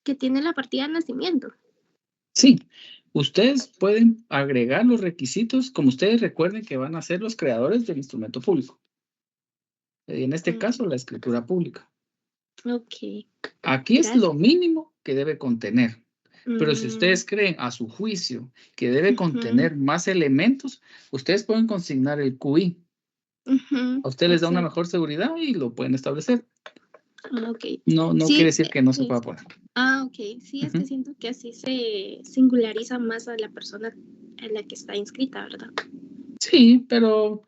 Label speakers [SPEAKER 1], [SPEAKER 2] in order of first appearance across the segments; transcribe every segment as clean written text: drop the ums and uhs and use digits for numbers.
[SPEAKER 1] Que tiene la partida de nacimiento.
[SPEAKER 2] Sí, ustedes pueden agregar los requisitos como ustedes recuerden que van a ser los creadores del instrumento público. En este caso, la escritura pública.
[SPEAKER 1] Ok.
[SPEAKER 2] Aquí es lo
[SPEAKER 1] Gracias.
[SPEAKER 2] mínimo que debe contener. Pero si
[SPEAKER 1] Mm,
[SPEAKER 2] ustedes creen a su juicio que debe contener más elementos, ustedes pueden consignar el QI. A ustedes les da una
[SPEAKER 1] exacto.
[SPEAKER 2] mejor seguridad y lo pueden establecer.
[SPEAKER 1] Ok.
[SPEAKER 2] No quiere
[SPEAKER 1] Sí,
[SPEAKER 2] decir que no se pueda poner.
[SPEAKER 1] ok. Sí, es que siento que así se singulariza más a la persona en la que está inscrita, ¿verdad?
[SPEAKER 2] Sí, pero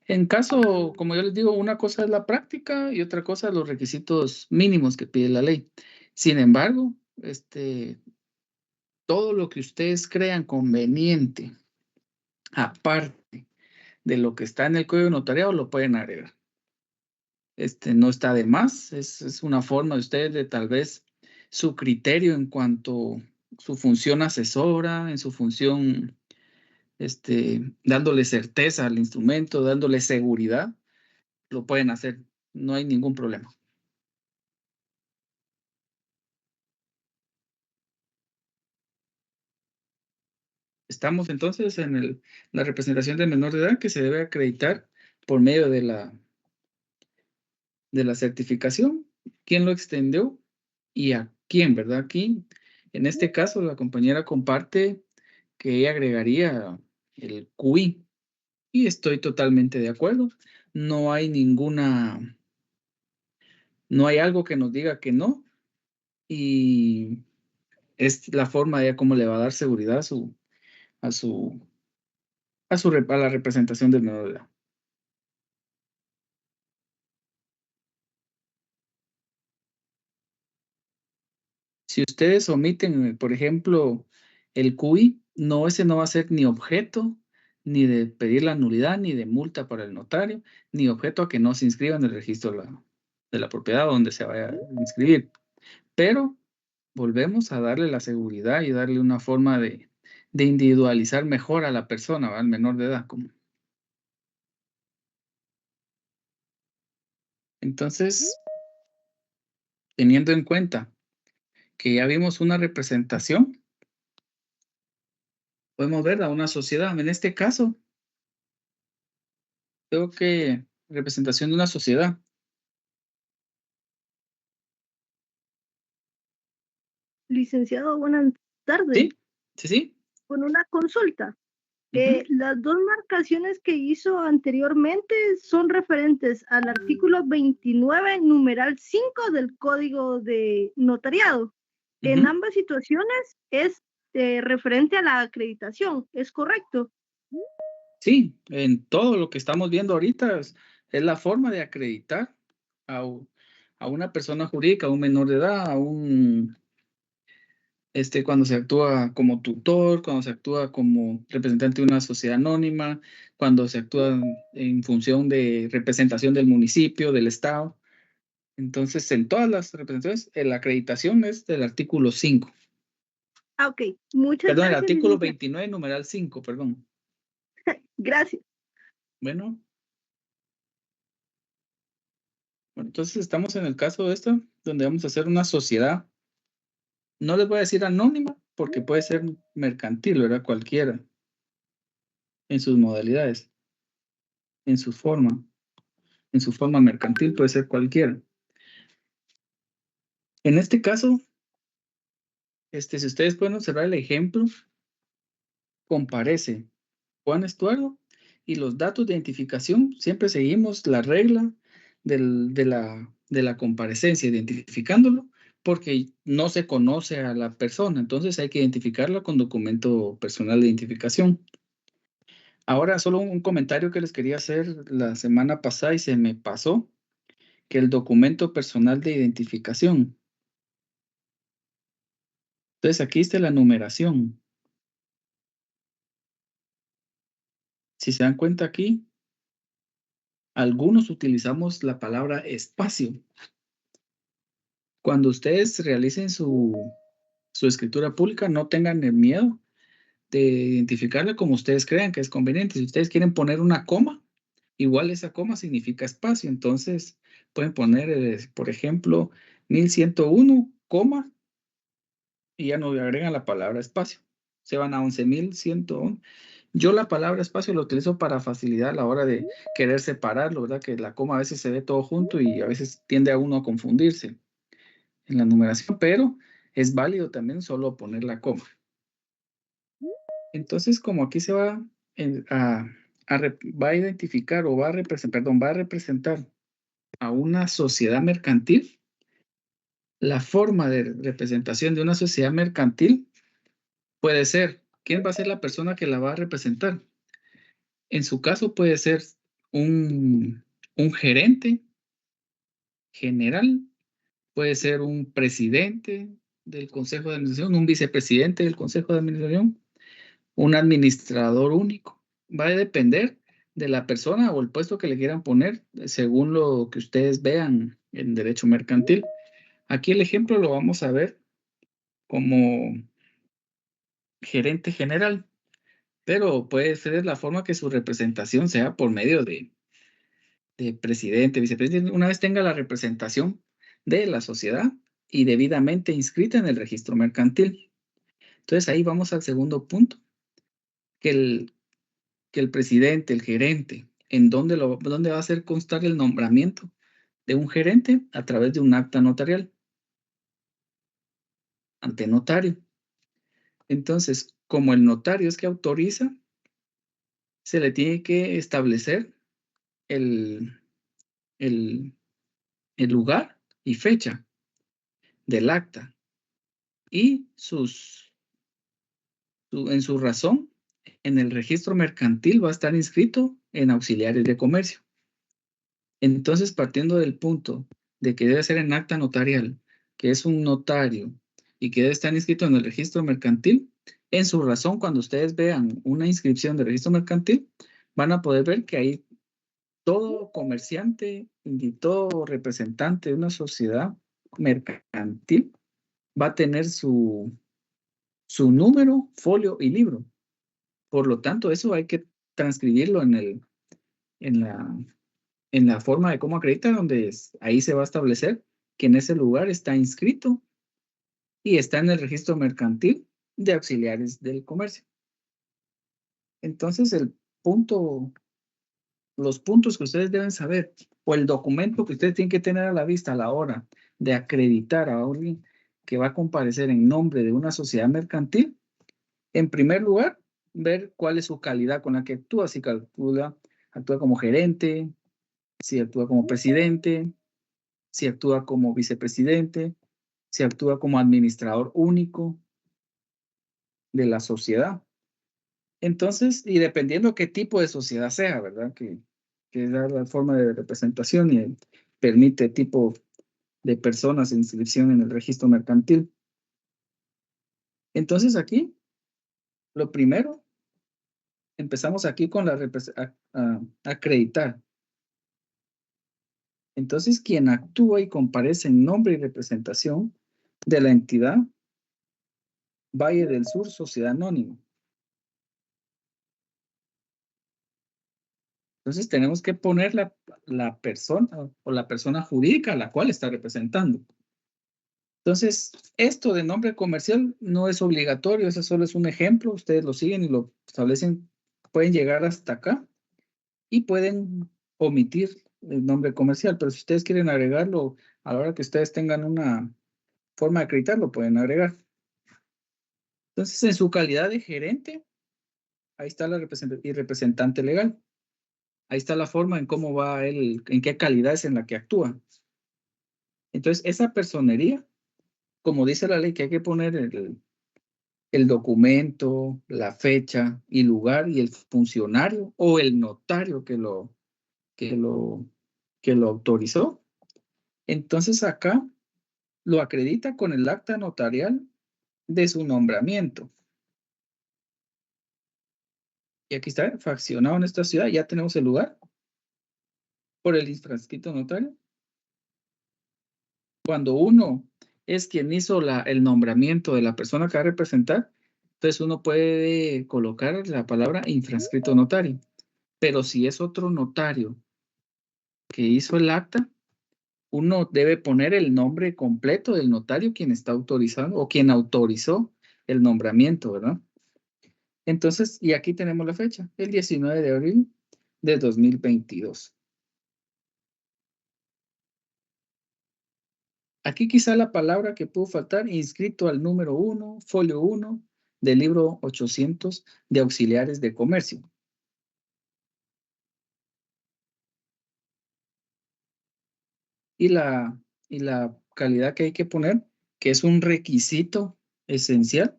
[SPEAKER 2] en caso, como yo les digo, una cosa es la práctica y otra cosa los requisitos mínimos que pide la ley. Sin embargo, todo lo que ustedes crean conveniente, aparte de lo que está en el código notariado, lo pueden agregar. No está de más, es una forma de ustedes de tal vez su criterio en cuanto a su función asesora, en su función, dándole certeza al instrumento, dándole seguridad, lo pueden hacer, no hay ningún problema. Estamos entonces en la representación del menor de edad que se debe acreditar por medio de la certificación, quién lo extendió y a quién, ¿verdad? Aquí, en este caso, la compañera comparte que ella agregaría el QI y estoy totalmente de acuerdo. No hay algo que nos diga que no y es la forma de cómo le va a dar seguridad a la representación del menor de edad. Si ustedes omiten, por ejemplo, el QI, ese no va a ser ni objeto, ni de pedir la nulidad, ni de multa para el notario, ni objeto a que no se inscriba en el registro de la propiedad donde se vaya a inscribir. Pero volvemos a darle la seguridad y darle una forma de individualizar mejor a la persona, al menor de edad. Entonces, teniendo en cuenta que ya vimos una representación, podemos ver a una sociedad. En este caso, creo que representación de una sociedad.
[SPEAKER 3] Licenciado, buenas tardes.
[SPEAKER 2] Sí.
[SPEAKER 3] Con una consulta.
[SPEAKER 2] Ujú.
[SPEAKER 3] Las dos marcaciones que hizo anteriormente son referentes al artículo 29, numeral 5 del Código de Notariado. En ambas situaciones es referente a la acreditación, ¿es correcto?
[SPEAKER 2] Sí, en todo lo que estamos viendo ahorita es la forma de acreditar a una persona jurídica, a un menor de edad, cuando se actúa como tutor, cuando se actúa como representante de una sociedad anónima, cuando se actúa en función de representación del municipio, del estado. Entonces, en todas las representaciones, la acreditación es del artículo 5.
[SPEAKER 3] Ok, muchas
[SPEAKER 2] Perdón, el
[SPEAKER 3] gracias,
[SPEAKER 2] artículo
[SPEAKER 3] licenciado.
[SPEAKER 2] 29, numeral 5, perdón.
[SPEAKER 3] Gracias.
[SPEAKER 2] Bueno, entonces estamos en el caso de esto, donde vamos a hacer una sociedad. No les voy a decir anónima, porque puede ser mercantil, ¿verdad? Cualquiera, en sus modalidades, en su forma mercantil puede ser cualquiera. En este caso, si ustedes pueden observar el ejemplo, comparece Juan Estuardo y los datos de identificación, siempre seguimos la regla de la comparecencia, identificándolo, porque no se conoce a la persona, entonces hay que identificarla con documento personal de identificación. Ahora, solo un comentario que les quería hacer la semana pasada y se me pasó. que el documento personal de identificación. Entonces aquí está la numeración. Si se dan cuenta aquí, algunos utilizamos la palabra espacio. Cuando ustedes realicen su escritura pública, no tengan el miedo de identificarla como ustedes crean que es conveniente. Si ustedes quieren poner una coma, igual esa coma significa espacio. Entonces, pueden poner, por ejemplo, 1101, coma, y ya no agregan la palabra espacio. Se van a 11.101. Yo la palabra espacio lo utilizo para facilidad a la hora de querer separarlo, ¿verdad? Que la coma a veces se ve todo junto y a veces tiende a uno a confundirse en la numeración, pero es válido también solo poner la coma. Entonces, como aquí se va a identificar o va a representar a una sociedad mercantil, la forma de representación de una sociedad mercantil puede ser, ¿quién va a ser la persona que la va a representar? En su caso puede ser un gerente general, puede ser un presidente del Consejo de Administración, un vicepresidente del Consejo de Administración, un administrador único. Va a depender de la persona o el puesto que le quieran poner según lo que ustedes vean en derecho mercantil. Aquí el ejemplo lo vamos a ver como gerente general, pero puede ser la forma que su representación sea por medio de presidente, vicepresidente, una vez tenga la representación de la sociedad y debidamente inscrita en el registro mercantil. Entonces ahí vamos al segundo punto, que el presidente, el gerente, ¿dónde va a hacer constar el nombramiento de un gerente? A través de un acta notarial ante notario. Entonces, como el notario es que autoriza, se le tiene que establecer el lugar y fecha del acta y en su razón, en el registro mercantil va a estar inscrito en auxiliares de comercio. Entonces, partiendo del punto de que debe ser en acta notarial, que es un notario y que debe estar inscrito en el registro mercantil, en su razón, cuando ustedes vean una inscripción de registro mercantil, van a poder ver que ahí todo comerciante y todo representante de una sociedad mercantil va a tener su número, folio y libro. Por lo tanto, eso hay que transcribirlo en la forma de cómo acredita, donde ahí se va a establecer que en ese lugar está inscrito y está en el registro mercantil de auxiliares del comercio. Entonces, los puntos que ustedes deben saber o el documento que ustedes tienen que tener a la vista a la hora de acreditar a alguien que va a comparecer en nombre de una sociedad mercantil, en primer lugar, ver cuál es su calidad con la que actúa, si actúa como gerente, si actúa como presidente, si actúa como vicepresidente, si actúa como administrador único de la sociedad. Entonces, y dependiendo qué tipo de sociedad sea, ¿verdad? Que es la forma de representación y permite tipo de personas en inscripción en el registro mercantil. Entonces aquí, lo primero, empezamos aquí con acreditar. Entonces, quien actúa y comparece en nombre y representación de la entidad Valle del Sur Sociedad Anónima. Entonces, tenemos que poner la persona o la persona jurídica a la cual está representando. Entonces, esto de nombre comercial no es obligatorio, eso solo es un ejemplo. Ustedes lo siguen y lo establecen, pueden llegar hasta acá y pueden omitir el nombre comercial, pero si ustedes quieren agregarlo a la hora que ustedes tengan una forma de acreditarlo, pueden agregar. Entonces, en su calidad de gerente, ahí está la representante legal. Ahí está la forma en cómo va él, en qué calidad es en la que actúa. Entonces, esa personería, como dice la ley, que hay que poner el documento, la fecha y lugar y el funcionario o el notario que lo autorizó, Entonces acá lo acredita con el acta notarial de su nombramiento. Y aquí está fraccionado en esta ciudad. Ya tenemos el lugar por el infrascrito notario. Cuando uno es quien hizo el nombramiento de la persona que va a representar, entonces uno puede colocar la palabra infrascrito notario. Pero si es otro notario que hizo el acta, uno debe poner el nombre completo del notario quien está autorizando o quien autorizó el nombramiento, ¿verdad? Entonces, y aquí tenemos la fecha, el 19 de abril de 2022. Aquí quizá la palabra que pudo faltar, inscrito al número 1, folio 1 del libro 800 de auxiliares de comercio. Y la calidad que hay que poner, que es un requisito esencial,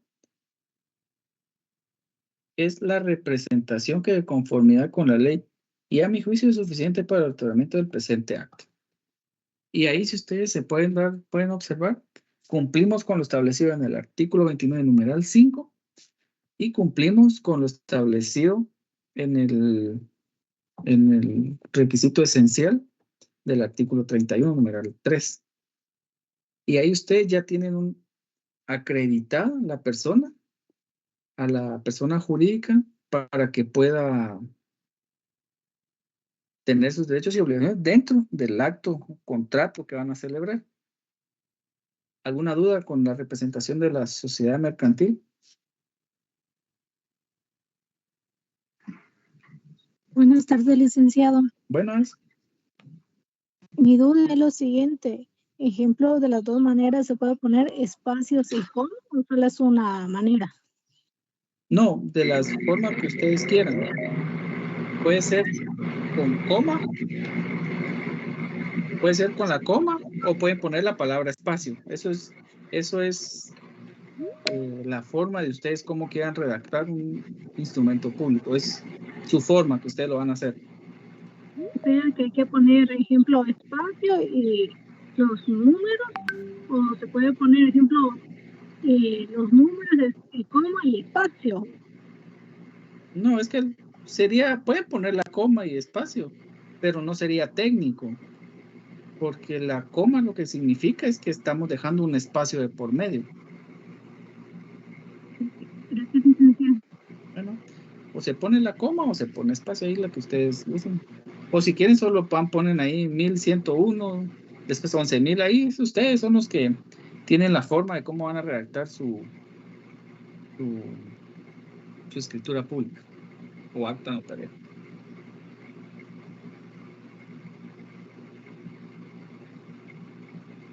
[SPEAKER 2] es la representación que de conformidad con la ley y a mi juicio es suficiente para el otorgamiento del presente acto. Y ahí, si ustedes se pueden observar, cumplimos con lo establecido en el artículo 29, numeral 5, y cumplimos con lo establecido en el requisito esencial del artículo 31, numeral 3. Y ahí ustedes ya tienen acreditada a la persona jurídica para que pueda tener sus derechos y obligaciones dentro del acto o contrato que van a celebrar. ¿Alguna duda con la representación de la sociedad mercantil?
[SPEAKER 4] Buenas tardes, licenciado.
[SPEAKER 2] Buenas.
[SPEAKER 4] Mi duda es lo siguiente. Ejemplo, de las dos maneras se puede poner espacios y coma, o solo es una manera.
[SPEAKER 2] No, de las formas que ustedes quieran. Puede ser con coma, puede ser con la coma, o pueden poner la palabra espacio. Eso es la forma de ustedes cómo quieran redactar un instrumento público. Es su forma que ustedes lo van a hacer.
[SPEAKER 4] O sea, que hay que poner, ejemplo, espacio y los números, o se puede poner, ejemplo, los números y coma y espacio.
[SPEAKER 2] No, es que pueden poner la coma y espacio, pero no sería técnico, porque la coma lo que significa es que estamos dejando un espacio de por medio.
[SPEAKER 4] Gracias, licenciado.
[SPEAKER 2] Bueno, o se pone la coma o se pone espacio ahí, la que ustedes usen. O si quieren solo ponen ahí 1101, después 11,000 ahí. Ustedes son los que tienen la forma de cómo van a redactar su escritura pública o acta notarial.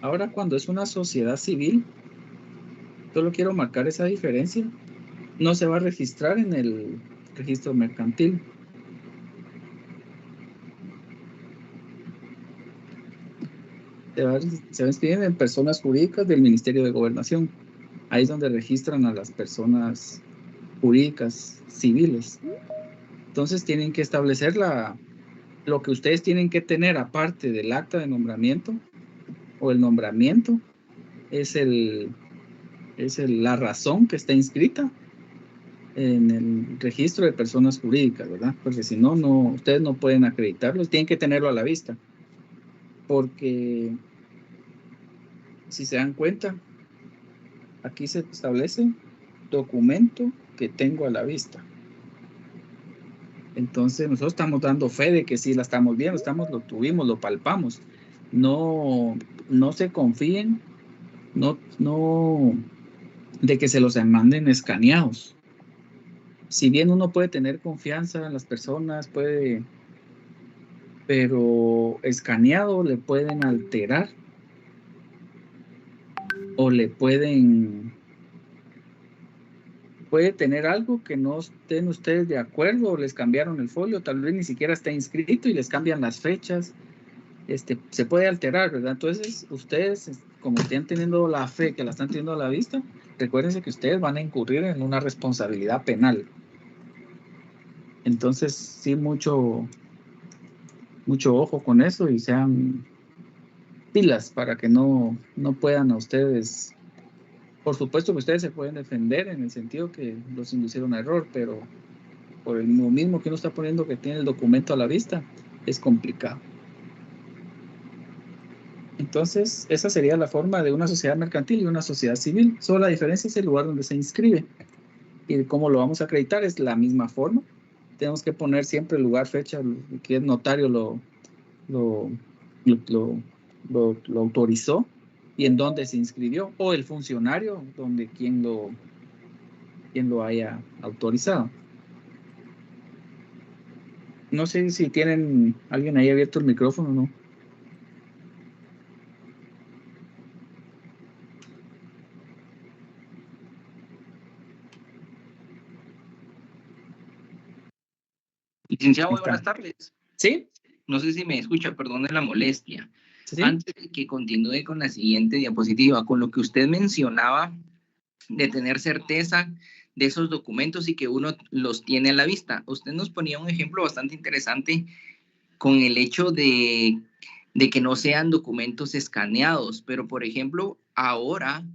[SPEAKER 2] Ahora, cuando es una sociedad civil, solo quiero marcar esa diferencia. No se va a registrar en el registro mercantil. Se va a inscribir en personas jurídicas del Ministerio de Gobernación. Ahí es donde registran a las personas jurídicas civiles. Entonces tienen que establecer lo que ustedes tienen que tener aparte del acta de nombramiento o el nombramiento es la razón que está inscrita en el registro de personas jurídicas, ¿verdad? Porque si no, ustedes no pueden acreditarlos, tienen que tenerlo a la vista. Porque si se dan cuenta, aquí se establece documento que tengo a la vista. Entonces nosotros estamos dando fe de que sí la estamos viendo, lo tuvimos, lo palpamos. No se confíen, no de que se los manden escaneados. Si bien uno puede tener confianza en las personas, pero escaneado le pueden alterar o puede tener algo que no estén ustedes de acuerdo, o les cambiaron el folio, tal vez ni siquiera está inscrito y les cambian las fechas. Se puede alterar, ¿verdad? Entonces, ustedes, como estén teniendo la fe que la están teniendo a la vista, recuérdense que ustedes van a incurrir en una responsabilidad penal. Entonces, sí, mucho ojo con eso y sean pilas para que no puedan a ustedes. Por supuesto que ustedes se pueden defender en el sentido que los inducieron a error, pero por el mismo que uno está poniendo que tiene el documento a la vista, es complicado. Entonces, esa sería la forma de una sociedad mercantil y una sociedad civil. Solo la diferencia es el lugar donde se inscribe. Y cómo lo vamos a acreditar es la misma forma. Tenemos que poner siempre el lugar, fecha, que el notario lo autorizó y en dónde se inscribió, o el funcionario, donde quien lo haya autorizado. No sé si tienen alguien ahí abierto el micrófono o no.
[SPEAKER 5] Licenciado, muy buenas tardes.
[SPEAKER 2] ¿Sí?
[SPEAKER 5] No sé si me escucha, perdone la molestia.
[SPEAKER 2] ¿Sí?
[SPEAKER 5] Antes de que continúe con la siguiente diapositiva, con lo que usted mencionaba de tener certeza de esos documentos y que uno los tiene a la vista. Usted nos ponía un ejemplo bastante interesante con el hecho de que no sean documentos escaneados, pero por ejemplo, ahora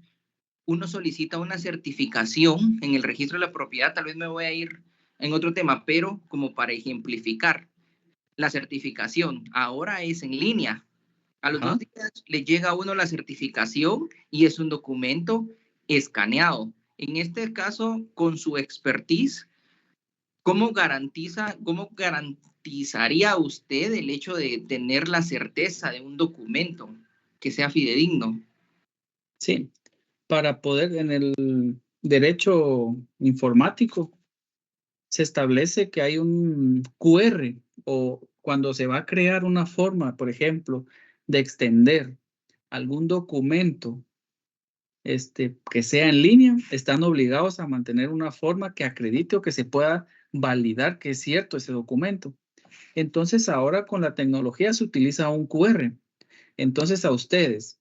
[SPEAKER 5] uno solicita una certificación en el registro de la propiedad, tal vez me voy a ir en otro tema, pero como para ejemplificar, la certificación ahora es en línea. A los 2 días le llega a uno la certificación y es un documento escaneado. En este caso, con su expertise, ¿cómo garantizaría usted el hecho de tener la certeza de un documento que sea fidedigno?
[SPEAKER 2] Sí, para poder, en el derecho informático, se establece que hay un QR, o cuando se va a crear una forma, por ejemplo, de extender algún documento que sea en línea, están obligados a mantener una forma que acredite o que se pueda validar que es cierto ese documento. Entonces, ahora con la tecnología se utiliza un QR. Entonces, a ustedes,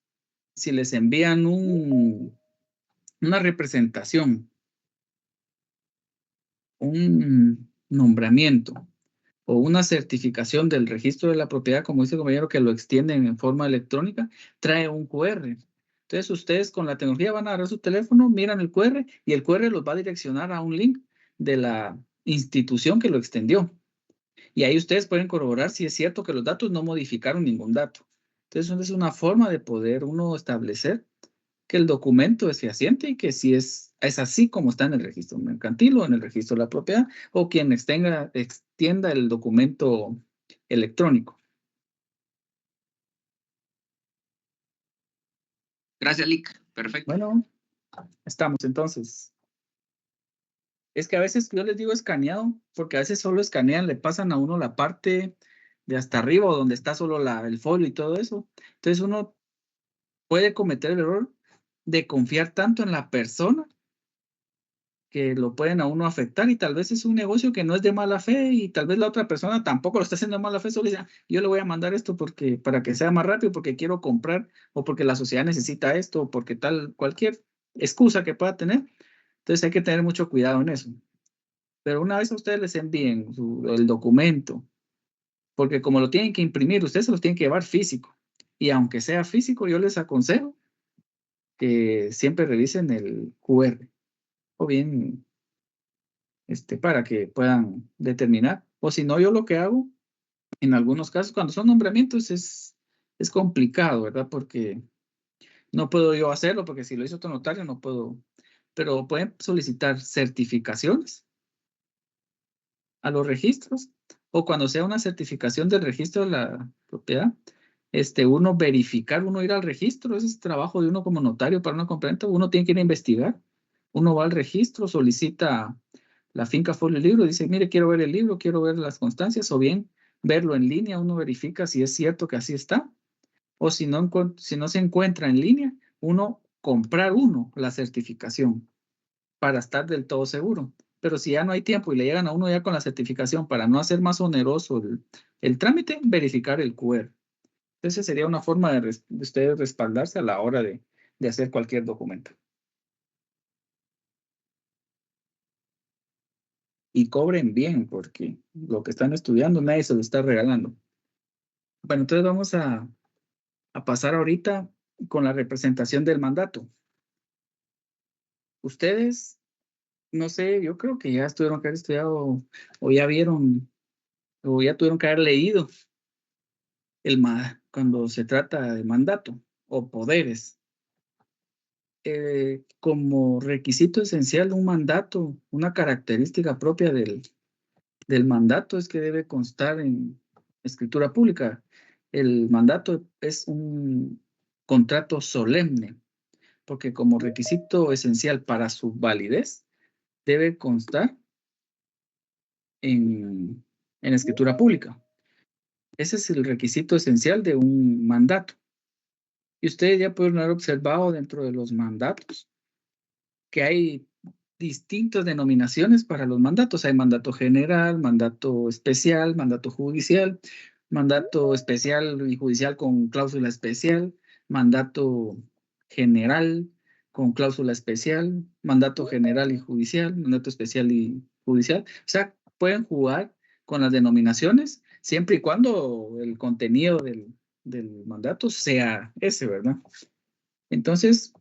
[SPEAKER 2] si les envían una representación, un nombramiento o una certificación del registro de la propiedad, como dice el compañero, que lo extienden en forma electrónica, trae un QR. Entonces, ustedes con la tecnología van a agarrar su teléfono, miran el QR y el QR los va a direccionar a un link de la institución que lo extendió. Y ahí ustedes pueden corroborar si es cierto que los datos no modificaron ningún dato. Entonces, es una forma de poder uno establecer que el documento es fehaciente y que si es así como está en el registro mercantil o en el registro de la propiedad, o quien extienda el documento electrónico.
[SPEAKER 5] Gracias, Lic. Perfecto.
[SPEAKER 2] Bueno, estamos entonces. Es que a veces yo les digo escaneado, porque a veces solo escanean, le pasan a uno la parte de hasta arriba, o donde está solo el folio y todo eso. Entonces uno puede cometer el error de confiar tanto en la persona que lo pueden a uno afectar, y tal vez es un negocio que no es de mala fe y tal vez la otra persona tampoco lo está haciendo de mala fe, solo dice, yo le voy a mandar esto para que sea más rápido, porque quiero comprar, o porque la sociedad necesita esto, o porque cualquier excusa que pueda tener. Entonces hay que tener mucho cuidado en eso. Pero una vez a ustedes les envíen el documento, porque como lo tienen que imprimir, ustedes se los tienen que llevar físico, y aunque sea físico, yo les aconsejo que siempre revisen el QR, o bien para que puedan determinar. O si no, yo lo que hago, en algunos casos, cuando son nombramientos, es complicado, ¿verdad? Porque no puedo yo hacerlo, porque si lo hizo otro notario, no puedo. Pero pueden solicitar certificaciones a los registros, o cuando sea una certificación del registro de la propiedad, uno ir al registro, ese es trabajo de uno como notario para una compraventa, uno tiene que ir a investigar, uno va al registro, solicita la finca folio libro, dice, mire, quiero ver el libro, quiero ver las constancias, o bien verlo en línea, uno verifica si es cierto que así está, o si no se encuentra en línea, uno comprar la certificación para estar del todo seguro. Pero si ya no hay tiempo y le llegan a uno ya con la certificación para no hacer más oneroso el trámite, verificar el QR. Entonces sería una forma de ustedes respaldarse a la hora de hacer cualquier documento. Y cobren bien, porque lo que están estudiando nadie se lo está regalando. Bueno, entonces vamos a a pasar ahorita con la representación del mandato. Ustedes, no sé, yo creo que ya tuvieron que haber estudiado o ya vieron o ya tuvieron que haber leído cuando se trata de mandato o poderes. Como requisito esencial de un mandato, una característica propia del mandato es que debe constar en escritura pública. El mandato es un contrato solemne, porque como requisito esencial para su validez, debe constar en escritura pública. Ese es el requisito esencial de un mandato. Y ustedes ya pueden haber observado dentro de los mandatos que hay distintas denominaciones para los mandatos. Hay mandato general, mandato especial, mandato judicial, mandato especial y judicial con cláusula especial, mandato general con cláusula especial, mandato general y judicial, mandato especial y judicial. O sea, pueden jugar con las denominaciones siempre y cuando el contenido del mandato sea ese, ¿verdad? Entonces,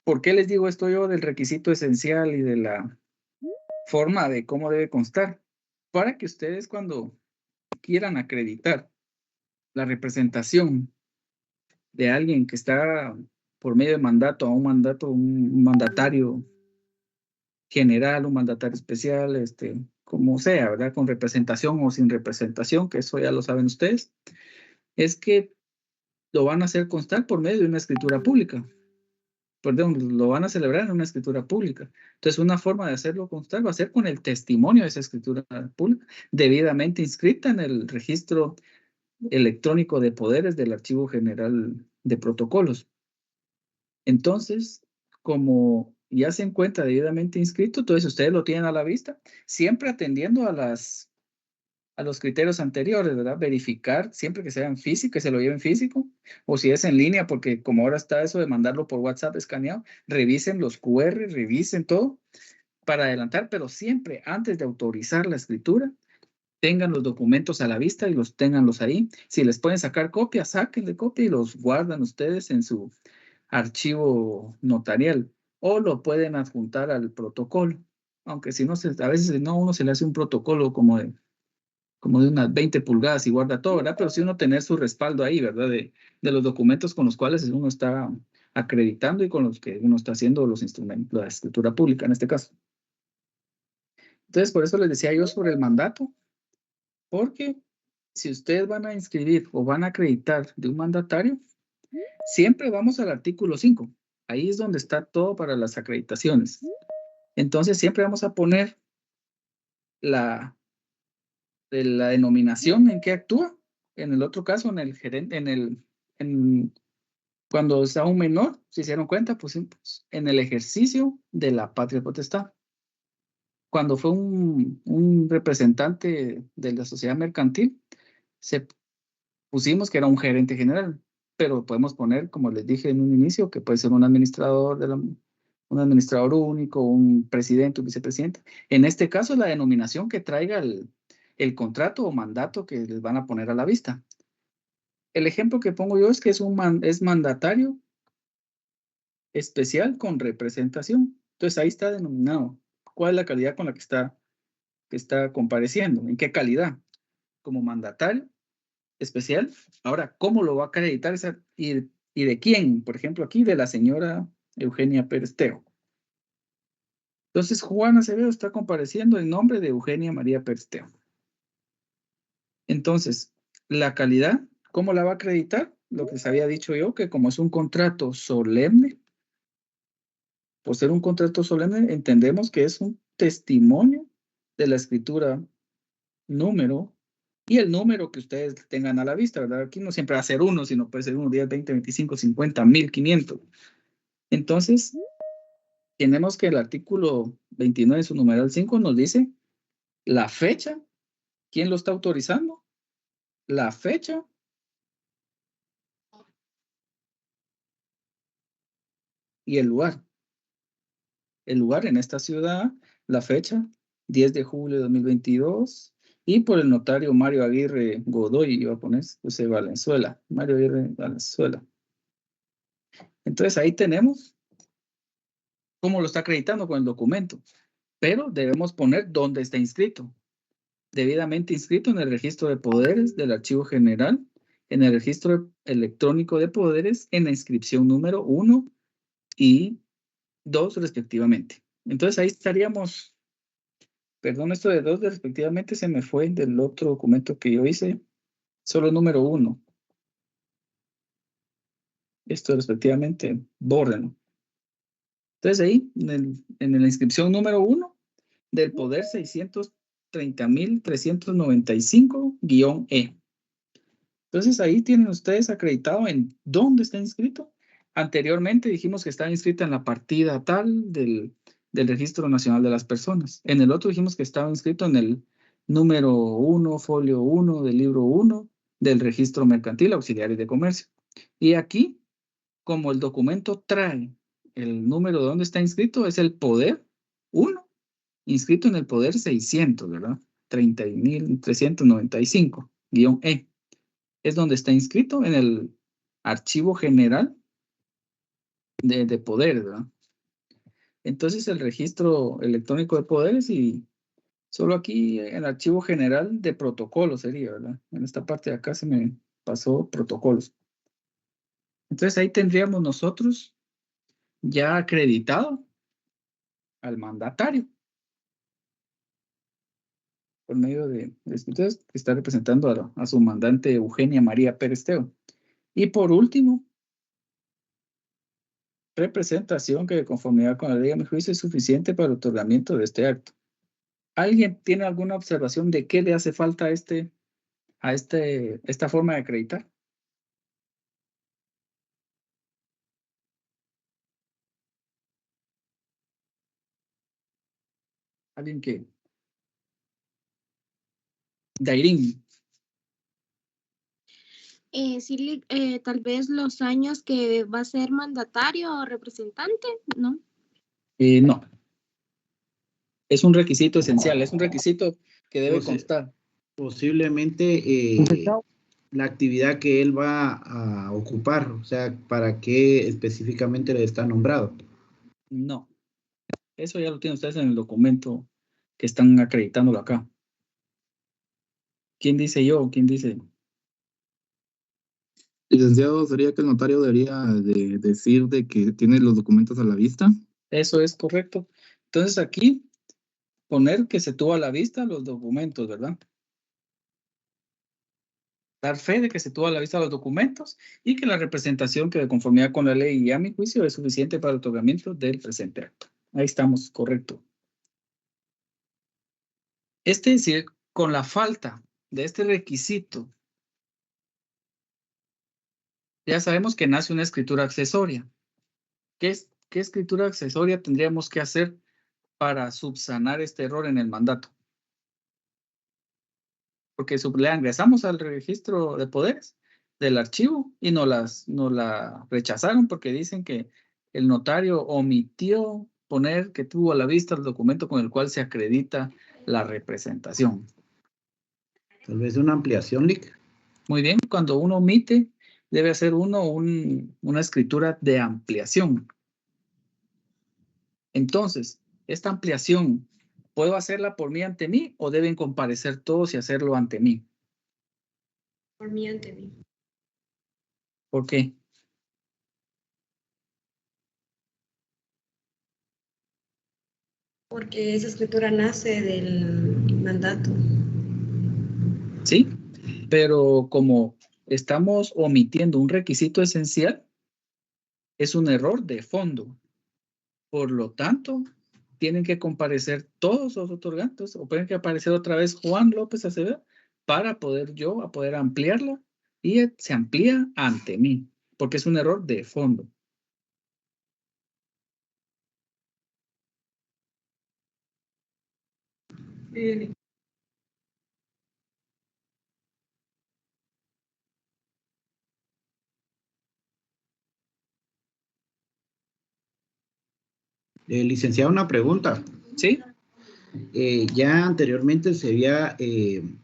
[SPEAKER 2] ¿por qué les digo esto yo del requisito esencial y de la forma de cómo debe constar? Para que ustedes cuando quieran acreditar la representación de alguien que está por medio de mandato a un mandato, un mandatario general, un mandatario especial, como sea, ¿verdad? Con representación o sin representación, que eso ya lo saben ustedes, es que lo van a hacer constar por medio de una escritura pública. Perdón, lo van a celebrar en una escritura pública. Entonces, una forma de hacerlo constar va a ser con el testimonio de esa escritura pública, debidamente inscrita en el registro electrónico de poderes del Archivo General de Protocolos. Entonces, como ya se encuentra debidamente inscrito, entonces ustedes lo tienen a la vista, siempre atendiendo a los criterios anteriores, ¿verdad? Verificar siempre que sea en físico, que se lo lleven físico, o si es en línea, porque como ahora está eso de mandarlo por WhatsApp escaneado, revisen los QR, revisen todo para adelantar, pero siempre antes de autorizar la escritura, tengan los documentos a la vista y ténganlos ahí. Si les pueden sacar copia, sáquenle copia y los guardan ustedes en su archivo notarial, o lo pueden adjuntar al protocolo, aunque si no, a veces no, uno se le hace un protocolo como de unas 20 pulgadas y guarda todo, ¿verdad? Pero sí uno tener su respaldo ahí, ¿verdad? De los documentos con los cuales uno está acreditando y con los que uno está haciendo los instrumentos, la escritura pública en este caso. Entonces, por eso les decía yo sobre el mandato, porque si ustedes van a inscribir o van a acreditar de un mandatario, siempre vamos al artículo 5. Ahí es donde está todo para las acreditaciones. Entonces, siempre vamos a poner de la denominación en que actúa. En el otro caso, en el gerente, cuando está un menor, si se dieron cuenta, pues en el ejercicio de la patria potestad. Cuando fue un representante de la sociedad mercantil, pusimos que era un gerente general, pero podemos poner, como les dije en un inicio, que puede ser un administrador un administrador único, un presidente, un vicepresidente. En este caso, la denominación que traiga el contrato o mandato que les van a poner a la vista. El ejemplo que pongo yo es que es mandatario especial con representación. Entonces ahí está denominado. ¿Cuál es la calidad con la que está compareciendo? ¿En qué calidad? Como mandatario especial. Ahora, ¿cómo lo va a acreditar? ¿Y de quién? Por ejemplo, aquí de la señora Eugenia Pérez Teo. Entonces, Juan Acevedo está compareciendo en nombre de Eugenia María Pérez Teo. Entonces, la calidad, ¿cómo la va a acreditar? Lo que les había dicho yo, que como es un contrato solemne, por ser un contrato solemne, entendemos que es un testimonio de la escritura número y el número que ustedes tengan a la vista, ¿verdad? Aquí no siempre va a ser 1, sino puede ser 1, 10, 20, 25, 50, 1500. Entonces, tenemos que el artículo 29, su numeral 5, nos dice la fecha, quién lo está autorizando, la fecha y el lugar. El lugar en esta ciudad, la fecha, 10 de julio de 2022, y por el notario Mario Aguirre Godoy, iba a poner, Valenzuela, Mario Aguirre Valenzuela. Entonces ahí tenemos cómo lo está acreditando con el documento, pero debemos poner dónde está inscrito. Debidamente inscrito en el registro de poderes del Archivo General, en el registro electrónico de poderes, en la inscripción número 1 y 2 respectivamente. Entonces ahí estaríamos, perdón, esto de 2 respectivamente se me fue del otro documento que yo hice, solo el número 1. Esto respectivamente, bórdenlo. Entonces ahí, en la inscripción número 1 del poder 630.395-E. Entonces ahí tienen ustedes acreditado en dónde está inscrito. Anteriormente dijimos que estaba inscrita en la partida tal del Registro Nacional de las Personas. En el otro dijimos que estaba inscrito en el número 1, folio 1 del libro 1 del Registro Mercantil Auxiliares de Comercio. Y aquí, como el documento trae el número de dónde está inscrito, es el poder 1, inscrito en el poder 600, ¿verdad? 30.395-E. Es donde está inscrito en el archivo general de poderes, ¿verdad? Entonces el registro electrónico de poderes y solo aquí el archivo general de protocolos sería, ¿verdad? En esta parte de acá se me pasó protocolos. Entonces ahí tendríamos nosotros ya acreditado al mandatario por medio de escrituras que está representando a su mandante Eugenia María Pérez Teo. Y por último, representación que de conformidad con la ley a mi juicio es suficiente para el otorgamiento de este acto. ¿Alguien tiene alguna observación de qué le hace falta a esta forma de acreditar? ¿Alguien que? Dairín.
[SPEAKER 1] Sí, tal vez los años que va a ser mandatario o representante, ¿no?
[SPEAKER 2] No. Es un requisito esencial, es un requisito que debe constar.
[SPEAKER 6] Posiblemente la actividad que él va a ocupar, o sea, ¿para qué específicamente le está nombrado?
[SPEAKER 2] No. Eso ya lo tienen ustedes en el documento que están acreditándolo acá. ¿Quién dice yo? ¿Quién dice?
[SPEAKER 7] Licenciado, ¿sería que el notario debería de decir de que tiene los documentos a la vista?
[SPEAKER 2] Eso es correcto. Entonces aquí poner que se tuvo a la vista los documentos, ¿verdad? Dar fe de que se tuvo a la vista los documentos y que la representación que de conformidad con la ley y a mi juicio es suficiente para el otorgamiento del presente acto. Ahí estamos, correcto. Es decir, con la falta de este requisito, ya sabemos que nace una escritura accesoria. ¿Qué escritura accesoria tendríamos que hacer para subsanar este error en el mandato? Porque le ingresamos al registro de poderes del archivo y no la rechazaron porque dicen que el notario omitió poner que tuvo a la vista el documento con el cual se acredita la representación.
[SPEAKER 6] Tal vez una ampliación, Lic.
[SPEAKER 2] Muy bien, cuando uno omite, debe hacer uno una escritura de ampliación. Entonces, esta ampliación, ¿puedo hacerla por mí ante mí o deben comparecer todos y hacerlo ante mí?
[SPEAKER 1] Por mí ante mí.
[SPEAKER 2] ¿Por qué?
[SPEAKER 8] Porque esa escritura nace del mandato.
[SPEAKER 2] Sí, pero como estamos omitiendo un requisito esencial, es un error de fondo. Por lo tanto, tienen que comparecer todos los otorgantes o pueden que aparecer otra vez Juan López Acevedo para poder poder ampliarla y se amplía ante mí, porque es un error de fondo.
[SPEAKER 6] Licenciado, una pregunta.
[SPEAKER 2] ¿Sí?
[SPEAKER 6] Ya anteriormente se había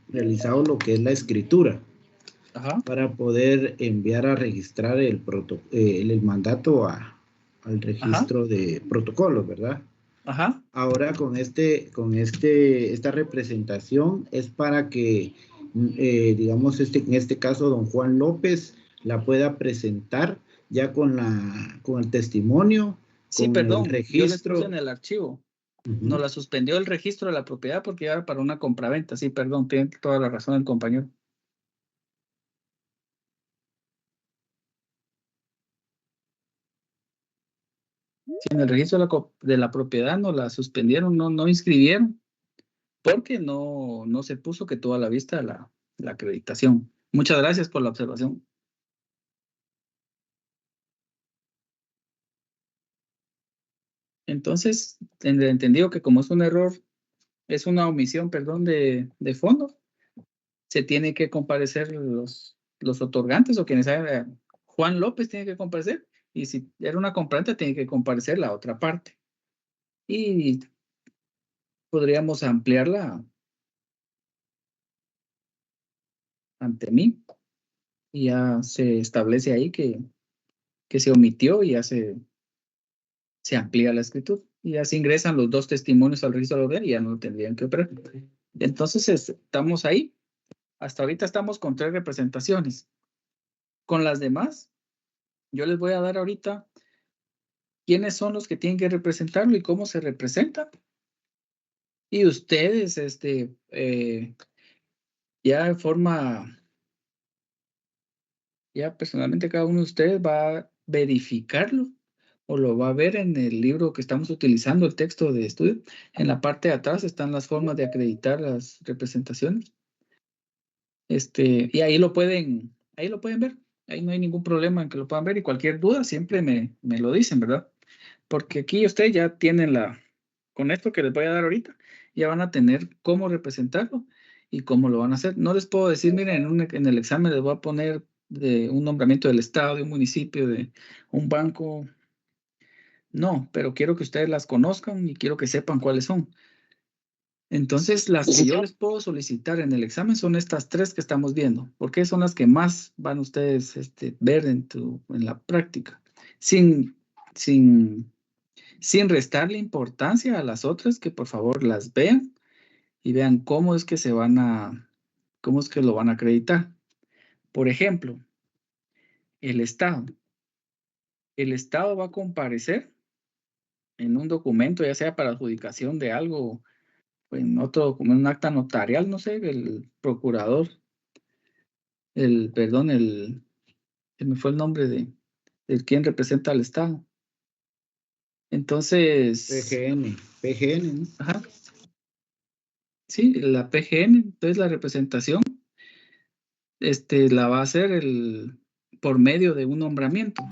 [SPEAKER 6] realizado lo que es la escritura.
[SPEAKER 2] Ajá,
[SPEAKER 6] para poder enviar a registrar el mandato al
[SPEAKER 2] ajá,
[SPEAKER 6] registro de protocolos, ¿verdad?
[SPEAKER 2] ajá.
[SPEAKER 6] Ahora esta representación es para que, digamos, en este caso, don Juan López la pueda presentar ya con el testimonio,
[SPEAKER 2] Sí,
[SPEAKER 6] con el
[SPEAKER 2] perdón, yo les puse en
[SPEAKER 6] registro.
[SPEAKER 2] el archivo.
[SPEAKER 6] Ujú.
[SPEAKER 2] Nos la suspendió el registro de la propiedad porque era para una compraventa. Sí, perdón, tiene toda la razón el compañero. Sí, en el registro de la propiedad nos la suspendieron, no inscribieron, porque no se puso que tuvo a la vista la acreditación. Muchas gracias por la observación. Entonces, entendido que como es un error, es una omisión, perdón, de fondo, se tiene que comparecer los otorgantes o quienes hayan. Juan López tiene que comparecer, y si era una comprante, tiene que comparecer la otra parte. Y podríamos ampliarla ante mí, y ya se establece ahí que se omitió y ya se amplía la escritura. Y ya se ingresan los dos testimonios al registro de la y ya no lo tendrían que operar. Entonces, estamos ahí. Hasta ahorita estamos con 3 representaciones. Con las demás, yo les voy a dar ahorita quiénes son los que tienen que representarlo y cómo se representa. Y ustedes, ya de forma, ya personalmente cada uno de ustedes va a verificarlo o lo va a ver en el libro que estamos utilizando, el texto de estudio. En la parte de atrás están las formas de acreditar las representaciones. Y ahí lo pueden ver. Ahí no hay ningún problema en que lo puedan ver, y cualquier duda siempre me lo dicen, ¿verdad? Porque aquí ustedes ya tienen con esto que les voy a dar ahorita, ya van a tener cómo representarlo y cómo lo van a hacer. No les puedo decir, miren, en el examen les voy a poner de un nombramiento del estado, de un municipio, de un banco. No, pero quiero que ustedes las conozcan y quiero que sepan cuáles son. Entonces, las que yo les puedo solicitar en el examen son estas 3 que estamos viendo, porque son las que más van ustedes ver en la práctica, sin restarle importancia a las otras, que por favor las vean y vean cómo es que cómo es que lo van a acreditar. Por ejemplo, el Estado. El Estado va a comparecer en un documento, ya sea para adjudicación de algo, en otro, como en un acta notarial, no sé, el procurador, se me fue el nombre de quien representa al Estado. Entonces,
[SPEAKER 6] PGN, ¿no?
[SPEAKER 2] ajá, sí, la PGN, entonces la representación, la va a hacer por medio de un nombramiento.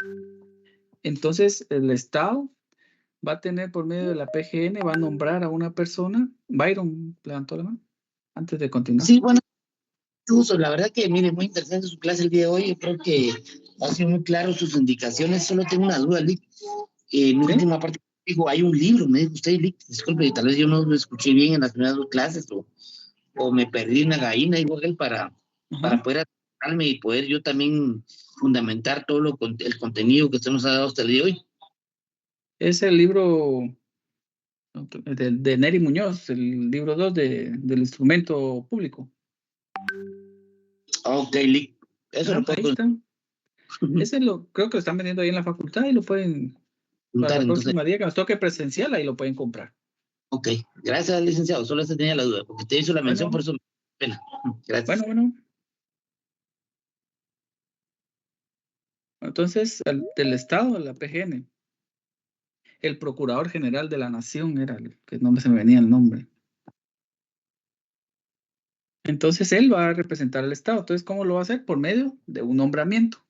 [SPEAKER 2] Entonces, el Estado va a tener por medio de la PGN, va a nombrar a una persona. Byron levantó la mano antes de continuar.
[SPEAKER 9] Sí, bueno, uso. La verdad que, mire, muy interesante su clase el día de hoy. Yo creo que ha sido muy claro sus indicaciones. Solo tengo una duda, Lick. En la última parte dijo, hay un libro, me dijo usted, Lick. Disculpe, tal vez yo no lo escuché bien en las primeras 2 clases o me perdí una gallina igual para poder acercarme y poder yo también fundamentar todo el contenido que usted nos ha dado hasta el día de hoy.
[SPEAKER 2] Es el libro de Neri Muñoz, el libro 2 del instrumento público.
[SPEAKER 9] Ok, Lick. Eso lo puedo...
[SPEAKER 2] Ahí está. Ese creo que lo están vendiendo ahí en la facultad y lo pueden, para el próximo día que nos toque presencial, ahí lo pueden comprar.
[SPEAKER 9] Ok, gracias, licenciado. Solo se tenía la duda, porque te hizo la mención, por eso me da pena. Gracias.
[SPEAKER 2] Bueno. Entonces, del Estado, la PGN. El Procurador General de la Nación era que no se me venía el nombre. Entonces, él va a representar al Estado. Entonces, ¿cómo lo va a hacer? Por medio de un nombramiento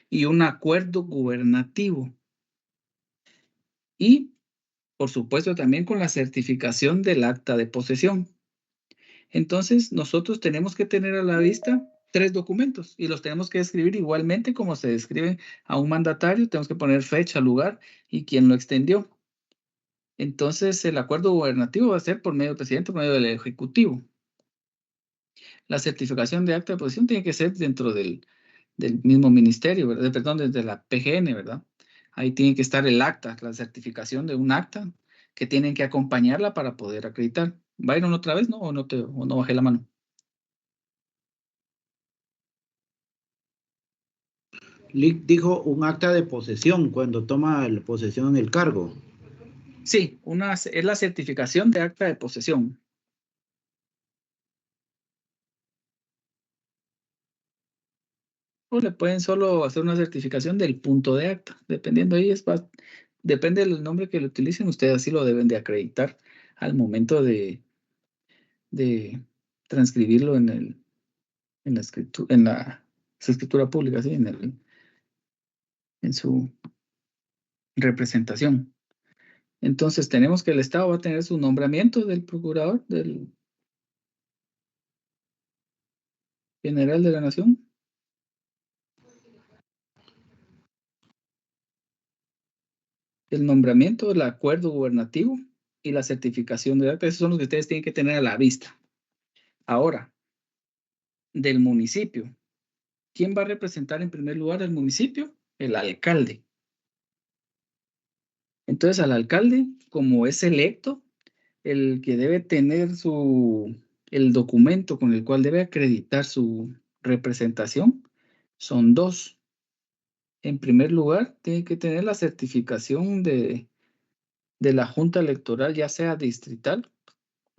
[SPEAKER 2] y un acuerdo gubernativo. Y, por supuesto, también con la certificación del acta de posesión. Entonces, nosotros tenemos que tener a la vista 3 documentos y los tenemos que escribir igualmente como se describe a un mandatario. Tenemos que poner fecha, lugar y quién lo extendió. Entonces, el acuerdo gubernativo va a ser por medio del presidente, por medio del ejecutivo. La certificación de acta de posesión tiene que ser dentro del mismo ministerio, ¿verdad? Perdón, desde la PGN, ¿verdad? Ahí tiene que estar el acta, la certificación de un acta que tienen que acompañarla para poder acreditar. ¿Byron otra vez, no? ¿O no bajé la mano?
[SPEAKER 6] Lick dijo un acta de posesión cuando toma la posesión del cargo.
[SPEAKER 2] Sí, es la certificación de acta de posesión. O le pueden solo hacer una certificación del punto de acta, dependiendo ahí, depende del nombre que le utilicen, ustedes así lo deben de acreditar al momento de transcribirlo en la escritura pública, ¿sí? En su representación. Entonces tenemos que el Estado va a tener su nombramiento del procurador del general de la nación. El nombramiento, el acuerdo gubernativo y la certificación de acta. Esos son los que ustedes tienen que tener a la vista. Ahora, del municipio. ¿Quién va a representar en primer lugar al municipio? El alcalde. Entonces, al alcalde, como es electo, el que debe tener el documento con el cual debe acreditar su representación son dos. En primer lugar, tiene que tener la certificación de la Junta Electoral, ya sea distrital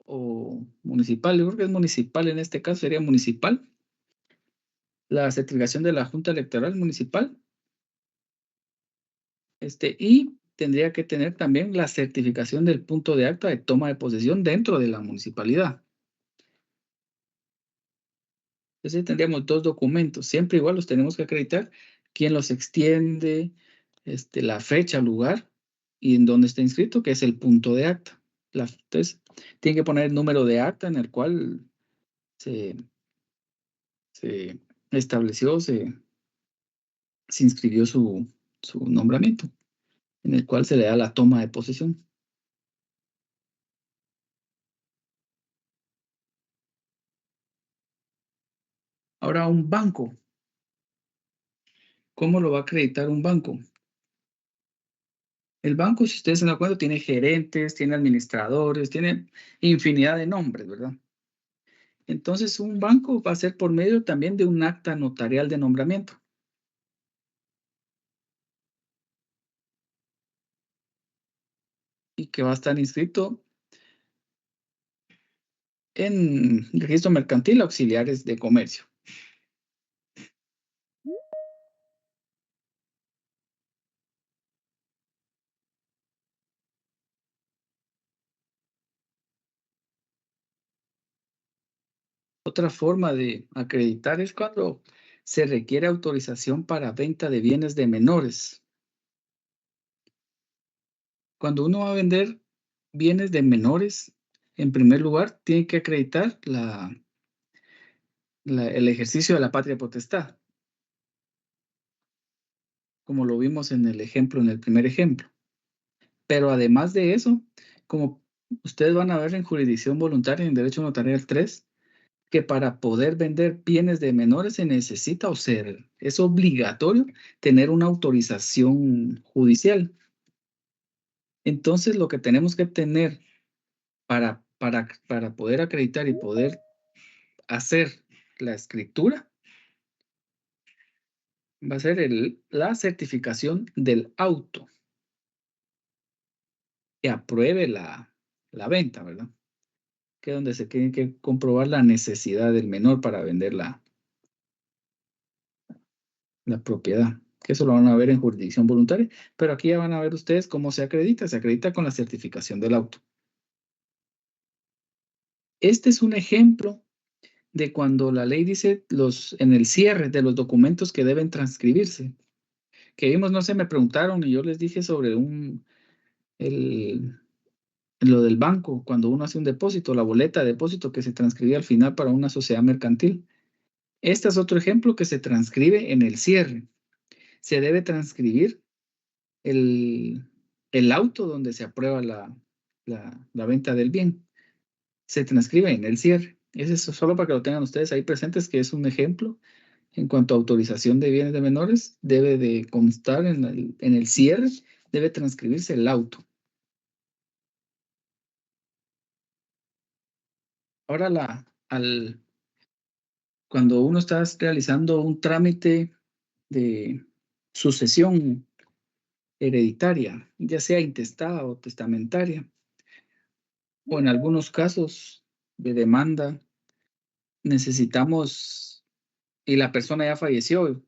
[SPEAKER 2] o municipal. Yo creo que es municipal, en este caso sería municipal. La certificación de la Junta Electoral Municipal. Y tendría que tener también la certificación del punto de acta de toma de posesión dentro de la municipalidad. Entonces tendríamos dos documentos. Siempre igual los tenemos que acreditar. Quién los extiende, la fecha, lugar y en dónde está inscrito, que es el punto de acta. Entonces, tiene que poner el número de acta en el cual se estableció, se inscribió su nombramiento, en el cual se le da la toma de posesión. Ahora, un banco. ¿Cómo lo va a acreditar un banco? El banco, si ustedes se dan cuenta, tiene gerentes, tiene administradores, tiene infinidad de nombres, ¿verdad? Entonces, un banco va a ser por medio también de un acta notarial de nombramiento. Y que va a estar inscrito en registro mercantil auxiliares de comercio. Otra forma de acreditar es cuando se requiere autorización para venta de bienes de menores. Cuando uno va a vender bienes de menores, en primer lugar, tiene que acreditar el ejercicio de la patria potestad, como lo vimos en el primer ejemplo. Pero además de eso, como ustedes van a ver en jurisdicción voluntaria en Derecho Notarial 3, que para poder vender bienes de menores se necesita es obligatorio tener una autorización judicial. Entonces, lo que tenemos que tener para poder acreditar y poder hacer la escritura va a ser la certificación del auto que apruebe la venta, ¿verdad? Que es donde se tiene que comprobar la necesidad del menor para vender la propiedad. Que eso lo van a ver en jurisdicción voluntaria, pero aquí ya van a ver ustedes cómo se acredita. Se acredita con la certificación del auto. Este es un ejemplo de cuando la ley dice en el cierre de los documentos que deben transcribirse. Que vimos, no sé, me preguntaron y yo les dije sobre lo del banco, cuando uno hace un depósito, la boleta de depósito que se transcribe al final para una sociedad mercantil. Este es otro ejemplo que se transcribe en el cierre. Se debe transcribir el auto donde se aprueba la venta del bien. Se transcribe en el cierre. Ese es solo para que lo tengan ustedes ahí presentes, que es un ejemplo. En cuanto a autorización de bienes de menores, debe de constar en el cierre, debe transcribirse el auto. Ahora, cuando uno está realizando un trámite de sucesión hereditaria, ya sea intestada o testamentaria, o en algunos casos de demanda, necesitamos, y la persona ya falleció,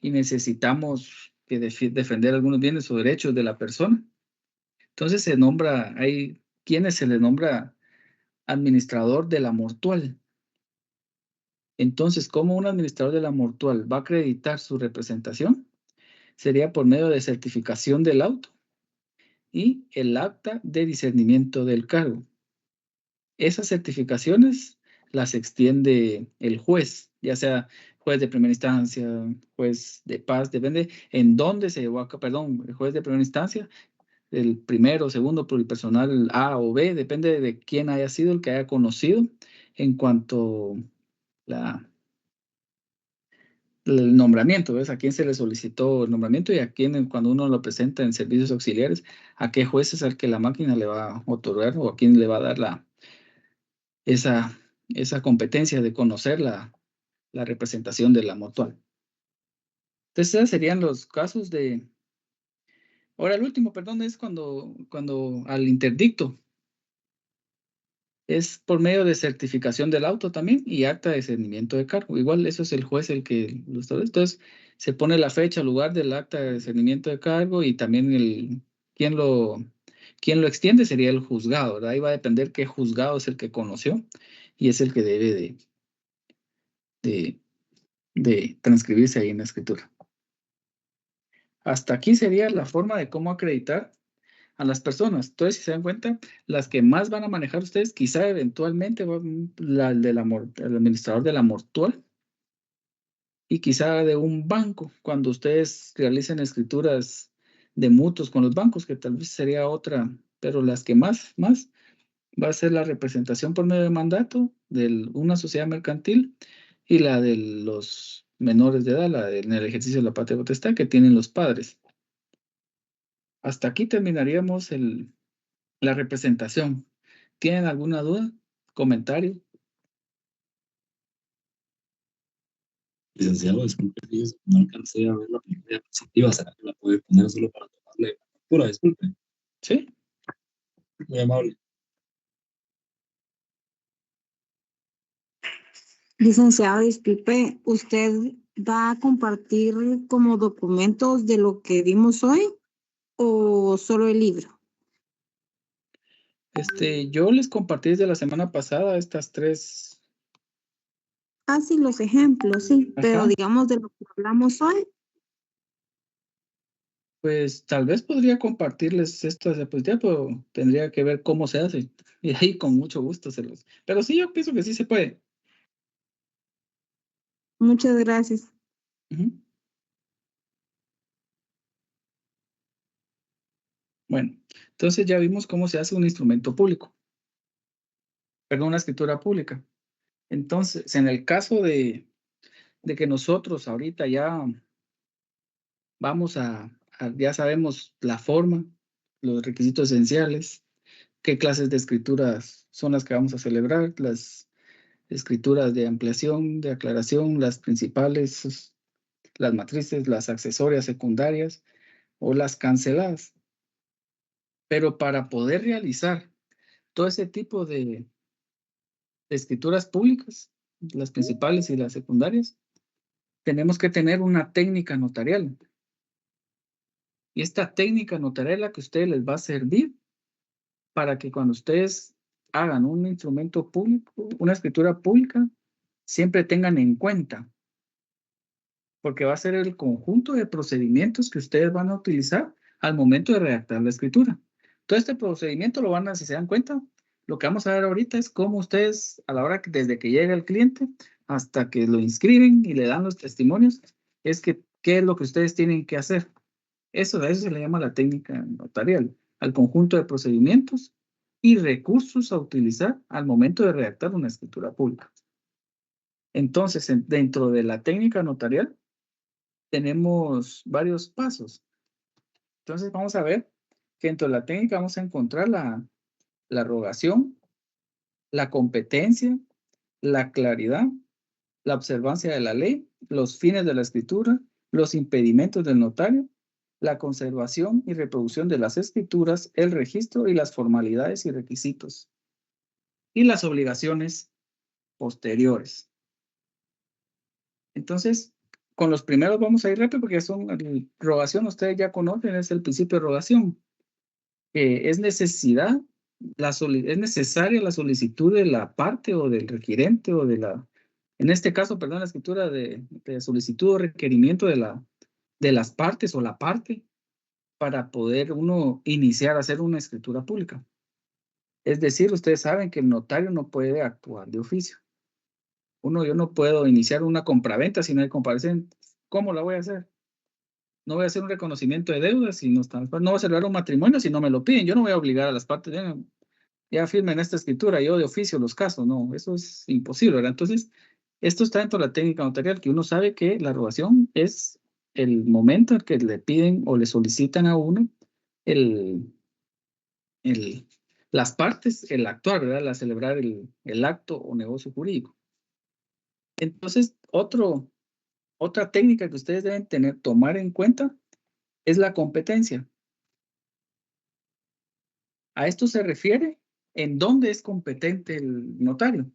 [SPEAKER 2] y necesitamos que defender algunos bienes o derechos de la persona. Entonces hay quienes se le nombra administrador de la mortual. Entonces, ¿cómo un administrador de la mortual va a acreditar su representación? Sería por medio de certificación del auto y el acta de discernimiento del cargo. Esas certificaciones las extiende el juez, ya sea juez de primera instancia, juez de paz, depende en dónde se llevó a cabo, perdón, el juez de primera instancia, el primero, segundo, pluripersonal A o B, depende de quién haya sido el que haya conocido en cuanto el nombramiento, ¿ves? A quién se le solicitó el nombramiento y a quién, cuando uno lo presenta en servicios auxiliares, a qué juez es al que la máquina le va a otorgar o a quién le va a dar esa competencia de conocer la representación de la mortual. Entonces, esos serían los casos de... Ahora, el último, perdón, es cuando al interdicto. Es por medio de certificación del auto también y acta de discernimiento de cargo. Igual eso es el juez el que lo establece. Entonces, se pone la fecha, lugar del acta de discernimiento de cargo y también quien lo extiende sería el juzgado, ¿verdad? Ahí va a depender qué juzgado es el que conoció y es el que debe de transcribirse ahí en la escritura. Hasta aquí sería la forma de cómo acreditar a las personas. Entonces, si se dan cuenta, las que más van a manejar ustedes, quizá eventualmente el administrador de la mortual y quizá de un banco, cuando ustedes realicen escrituras de mutuos con los bancos, que tal vez sería otra, pero las que más va a ser la representación por medio de mandato de una sociedad mercantil y la de los menores de edad, en el ejercicio de la patria potestad que tienen los padres. Hasta aquí terminaríamos la representación. ¿Tienen alguna duda? ¿Comentario?
[SPEAKER 7] Licenciado, disculpe, no alcancé a ver la primera diapositiva. ¿Será que la puede poner solo para tomarle captura? Disculpe.
[SPEAKER 2] Sí.
[SPEAKER 7] Muy amable.
[SPEAKER 10] Licenciado, disculpe, ¿usted va a compartir como documentos de lo que vimos hoy o solo el libro?
[SPEAKER 2] Yo les compartí desde la semana pasada estas tres.
[SPEAKER 10] Ah, sí, los ejemplos, sí,
[SPEAKER 2] Ajá.
[SPEAKER 10] pero digamos de lo que hablamos hoy.
[SPEAKER 2] Pues tal vez podría compartirles estas diapositivas, pero tendría que ver cómo se hace. Y ahí con mucho gusto Pero sí, yo pienso que sí se puede.
[SPEAKER 10] Muchas gracias.
[SPEAKER 2] Bueno, entonces ya vimos cómo se hace un instrumento público. Perdón, una escritura pública. Entonces, en el caso de que nosotros ahorita ya vamos ya sabemos la forma, los requisitos esenciales, qué clases de escrituras son las que vamos a celebrar, las escrituras de ampliación, de aclaración, las principales, las matrices, las accesorias, secundarias o las canceladas. Pero para poder realizar todo ese tipo de escrituras públicas, las principales y las secundarias, tenemos que tener una técnica notarial. Y esta técnica notarial es la que a ustedes les va a servir para que cuando ustedes hagan un instrumento público, una escritura pública, siempre tengan en cuenta. Porque va a ser el conjunto de procedimientos que ustedes van a utilizar al momento de redactar la escritura. Todo este procedimiento lo van a, si se dan cuenta, lo que vamos a ver ahorita es cómo ustedes, a la hora desde que llega el cliente hasta que lo inscriben y le dan los testimonios, qué es lo que ustedes tienen que hacer. A eso se le llama la técnica notarial, al conjunto de procedimientos y recursos a utilizar al momento de redactar una escritura pública. Entonces, dentro de la técnica notarial, tenemos varios pasos. Entonces, vamos a ver que dentro de la técnica vamos a encontrar la rogación, la competencia, la claridad, la observancia de la ley, los fines de la escritura, los impedimentos del notario, la conservación y reproducción de las escrituras, el registro y las formalidades y requisitos, y las obligaciones posteriores. Entonces, con los primeros vamos a ir rápido porque son rogación, ustedes ya conocen, es el principio de rogación. Es necesidad, es necesaria la solicitud de la parte o del requirente o de la, en este caso, perdón, la escritura de solicitud o requerimiento de las partes o la parte para poder uno iniciar a hacer una escritura pública. Es decir, ustedes saben que el notario no puede actuar de oficio. Yo no puedo iniciar una compraventa si no hay comparecencia. ¿Cómo la voy a hacer? No voy a hacer un reconocimiento de deudas si no están. No voy a celebrar un matrimonio si no me lo piden. Yo no voy a obligar a las partes. Ya firmen esta escritura, yo de oficio los casos. No, eso es imposible, ¿verdad? Entonces, esto está dentro de la técnica notarial, que uno sabe que la rogación es el momento en que le piden o le solicitan a uno las partes, el actuar, ¿verdad? La celebrar el acto o negocio jurídico. Entonces, otra técnica que ustedes deben tomar en cuenta es la competencia. A esto se refiere en dónde es competente el notario.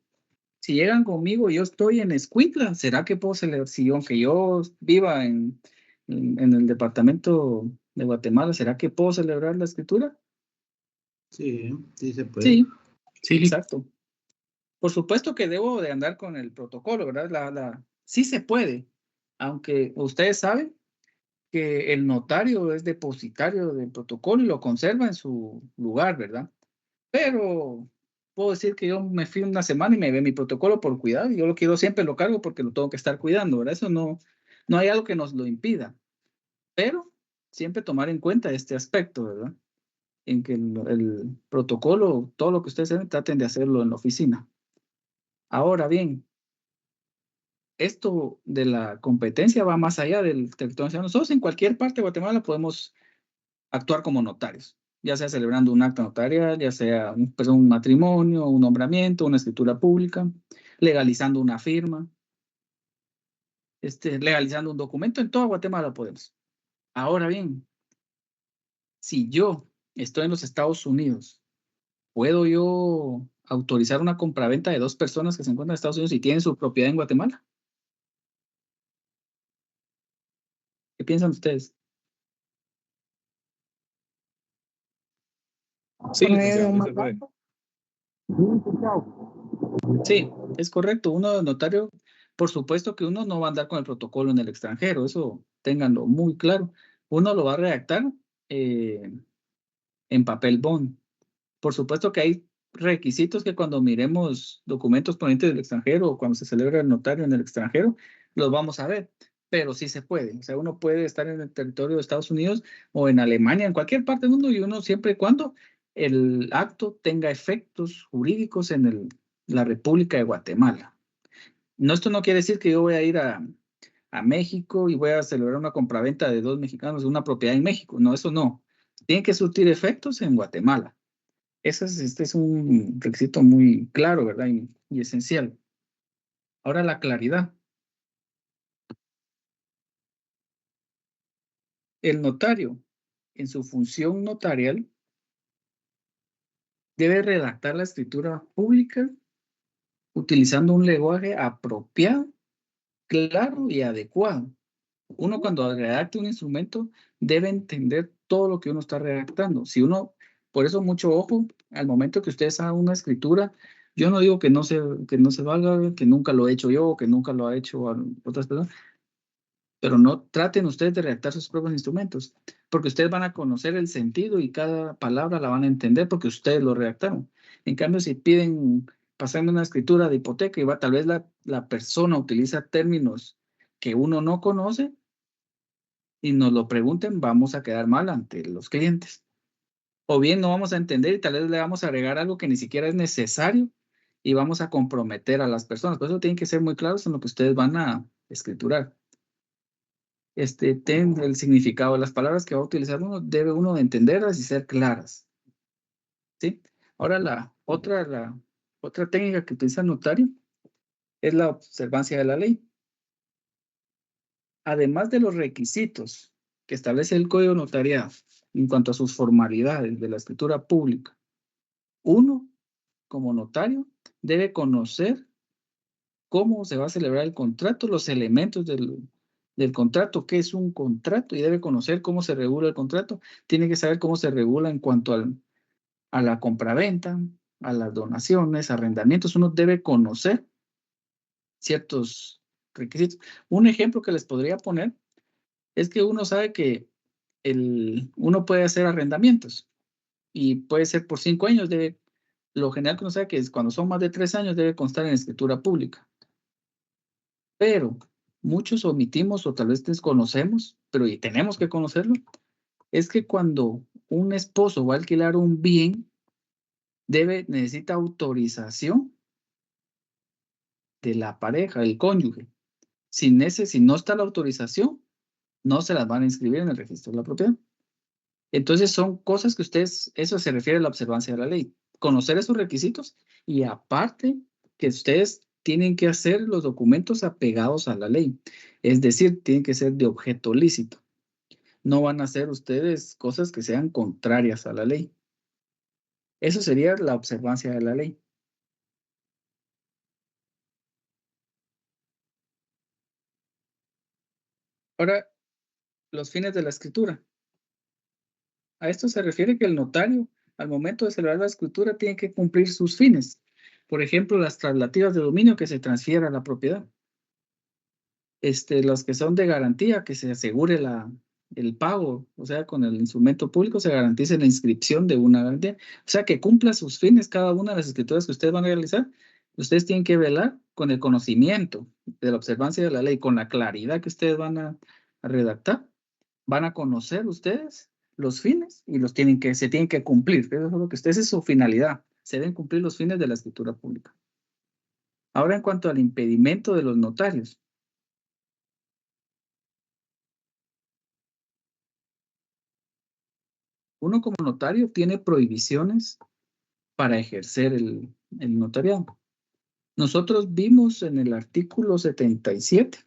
[SPEAKER 2] Si llegan conmigo, yo estoy en Escuintla, ¿será que puedo celebrar? Si aunque yo viva en el departamento de Guatemala, ¿será que puedo celebrar la escritura?
[SPEAKER 6] Sí, sí se puede.
[SPEAKER 2] Sí, exacto. Por supuesto que debo de andar con el protocolo, ¿verdad? Sí se puede, aunque ustedes saben que el notario es depositario del protocolo y lo conserva en su lugar, ¿verdad? Pero puedo decir que yo me fui una semana y me ve mi protocolo por cuidado y yo lo quiero siempre lo cargo porque lo tengo que estar cuidando, ¿verdad? Eso no hay algo que nos lo impida, pero siempre tomar en cuenta este aspecto, ¿verdad? En que el protocolo, todo lo que ustedes saben, traten de hacerlo en la oficina. Ahora bien, esto de la competencia va más allá del territorio nacional. Nosotros en cualquier parte de Guatemala podemos actuar como notarios, ya sea celebrando un acta notarial, ya sea un matrimonio, un nombramiento, una escritura pública, legalizando una firma, legalizando un documento. En toda Guatemala podemos. Ahora bien, si yo estoy en los Estados Unidos, ¿puedo yo autorizar una compraventa de 2 personas que se encuentran en Estados Unidos y tienen su propiedad en Guatemala? ¿Qué piensan ustedes?
[SPEAKER 7] Sí, licenciado, se puede.
[SPEAKER 2] Sí, es correcto. Uno notario, por supuesto que uno no va a andar con el protocolo en el extranjero, eso ténganlo muy claro. Uno lo va a redactar en papel bond. Por supuesto que hay requisitos que cuando miremos documentos provenientes del extranjero o cuando se celebra el notario en el extranjero, los vamos a ver, pero sí se puede. O sea, uno puede estar en el territorio de Estados Unidos o en Alemania, en cualquier parte del mundo, y uno siempre y cuando el acto tenga efectos jurídicos en la República de Guatemala. Esto no quiere decir que yo voy a ir a México y voy a celebrar una compraventa de 2 mexicanos de una propiedad en México. No, eso no. Tiene que surtir efectos en Guatemala. Este es un requisito muy claro, ¿verdad? Y esencial. Ahora la claridad. El notario, en su función notarial, debe redactar la escritura pública utilizando un lenguaje apropiado, claro y adecuado. Uno cuando redacte un instrumento debe entender todo lo que uno está redactando. Por eso mucho ojo, al momento que ustedes hagan una escritura, yo no digo que no se valga, que nunca lo he hecho yo, que nunca lo ha hecho otras personas, pero no traten ustedes de redactar sus propios instrumentos, porque ustedes van a conocer el sentido y cada palabra la van a entender porque ustedes lo redactaron. En cambio, si piden pasarme una escritura de hipoteca y tal vez la persona utiliza términos que uno no conoce y nos lo pregunten, vamos a quedar mal ante los clientes. O bien no vamos a entender y tal vez le vamos a agregar algo que ni siquiera es necesario y vamos a comprometer a las personas. Por eso tienen que ser muy claros en lo que ustedes van a escriturar. Ten el significado de las palabras que va a utilizar uno, debe uno de entenderlas y ser claras. ¿Sí? Ahora la otra técnica que utiliza el notario es la observancia de la ley. Además de los requisitos que establece el Código Notarial en cuanto a sus formalidades de la escritura pública, uno, como notario, debe conocer cómo se va a celebrar el contrato, los elementos del contrato, qué es un contrato, y debe conocer cómo se regula el contrato. Tiene que saber cómo se regula en cuanto a la compraventa, a las donaciones, arrendamientos. Uno debe conocer ciertos requisitos. Un ejemplo que les podría poner es que uno sabe que uno puede hacer arrendamientos y puede ser por 5 años. Lo general que uno sabe que es cuando son más de 3 años debe constar en escritura pública. Pero muchos omitimos o tal vez desconocemos, pero y tenemos que conocerlo, es que cuando un esposo va a alquilar un bien, necesita autorización de la pareja, del cónyuge. Si no está la autorización, no se las van a inscribir en el registro de la propiedad. Entonces son cosas que eso se refiere a la observancia de la ley. Conocer esos requisitos y aparte que ustedes tienen que hacer los documentos apegados a la ley. Es decir, tienen que ser de objeto lícito. No van a hacer ustedes cosas que sean contrarias a la ley. Eso sería la observancia de la ley. Ahora, los fines de la escritura. A esto se refiere que el notario, al momento de celebrar la escritura, tiene que cumplir sus fines. Por ejemplo, las traslativas de dominio que se transfiera a la propiedad. Los que son de garantía, que se asegure el pago, o sea, con el instrumento público se garantice la inscripción de una garantía. O sea, que cumpla sus fines cada una de las escrituras que ustedes van a realizar. Ustedes tienen que velar con el conocimiento de la observancia de la ley, con la claridad que ustedes van a redactar. Van a conocer ustedes los fines y se tienen que cumplir. Eso es lo que ustedes es su finalidad. Se deben cumplir los fines de la escritura pública. Ahora, en cuanto al impedimento de los notarios. Uno como notario tiene prohibiciones para ejercer el notariado. Nosotros vimos en el artículo 77,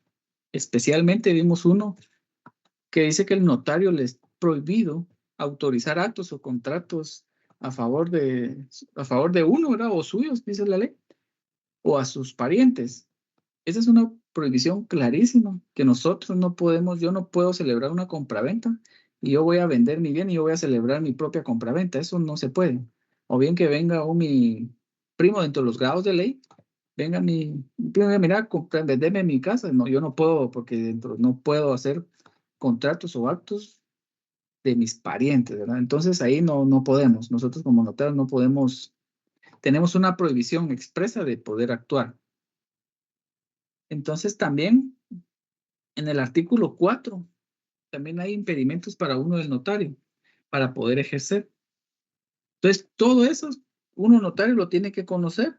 [SPEAKER 2] especialmente vimos uno que dice que el notario le es prohibido autorizar actos o contratos a favor de uno, ¿verdad? O suyos, dice la ley, o a sus parientes. Esa es una prohibición clarísima que nosotros no podemos. Yo no puedo celebrar una compraventa y yo voy a vender mi bien y yo voy a celebrar mi propia compraventa. Eso no se puede. O bien que venga mi primo dentro de los grados de ley, venga mi primo, mira, vendeme mi casa. No, yo no puedo porque no puedo hacer contratos o actos de mis parientes, ¿verdad? Entonces ahí no podemos. Nosotros como notarios no podemos. Tenemos una prohibición expresa de poder actuar. Entonces también en el artículo 4 también hay impedimentos para uno del notario para poder ejercer. Entonces todo eso uno notario lo tiene que conocer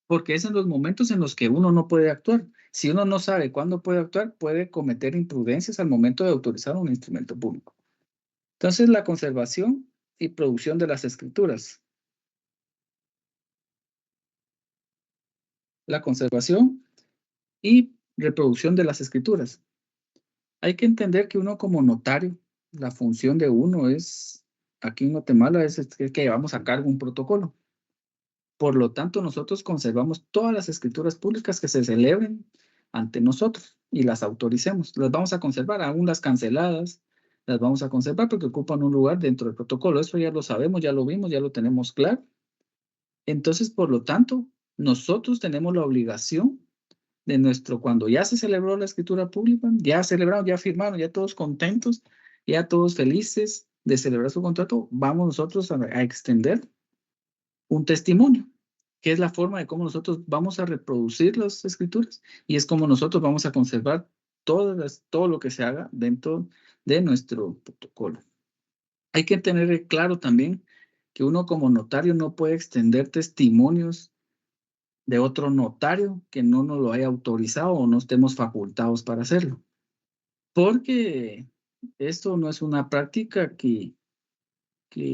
[SPEAKER 2] porque es en los momentos en los que uno no puede actuar. Si uno no sabe cuándo puede actuar, puede cometer imprudencias al momento de autorizar un instrumento público. Entonces la conservación y producción de las escrituras. La conservación y reproducción de las escrituras. Hay que entender que uno como notario, la función de uno es, aquí en Guatemala, es que llevamos a cargo un protocolo. Por lo tanto, nosotros conservamos todas las escrituras públicas que se celebren ante nosotros y las autoricemos. Las vamos a conservar, aún las canceladas, las vamos a conservar porque ocupan un lugar dentro del protocolo. Eso ya lo sabemos, ya lo vimos, ya lo tenemos claro. Entonces, por lo tanto, nosotros tenemos la obligación cuando ya se celebró la escritura pública, ya celebraron, ya firmaron, ya todos contentos, ya todos felices de celebrar su contrato, vamos nosotros a extender un testimonio, que es la forma de cómo nosotros vamos a reproducir las escrituras y es como nosotros vamos a conservar todo lo que se haga dentro de nuestro protocolo. Hay que tener claro también que uno como notario no puede extender testimonios de otro notario que no nos lo haya autorizado o no estemos facultados para hacerlo. Porque esto no es una práctica que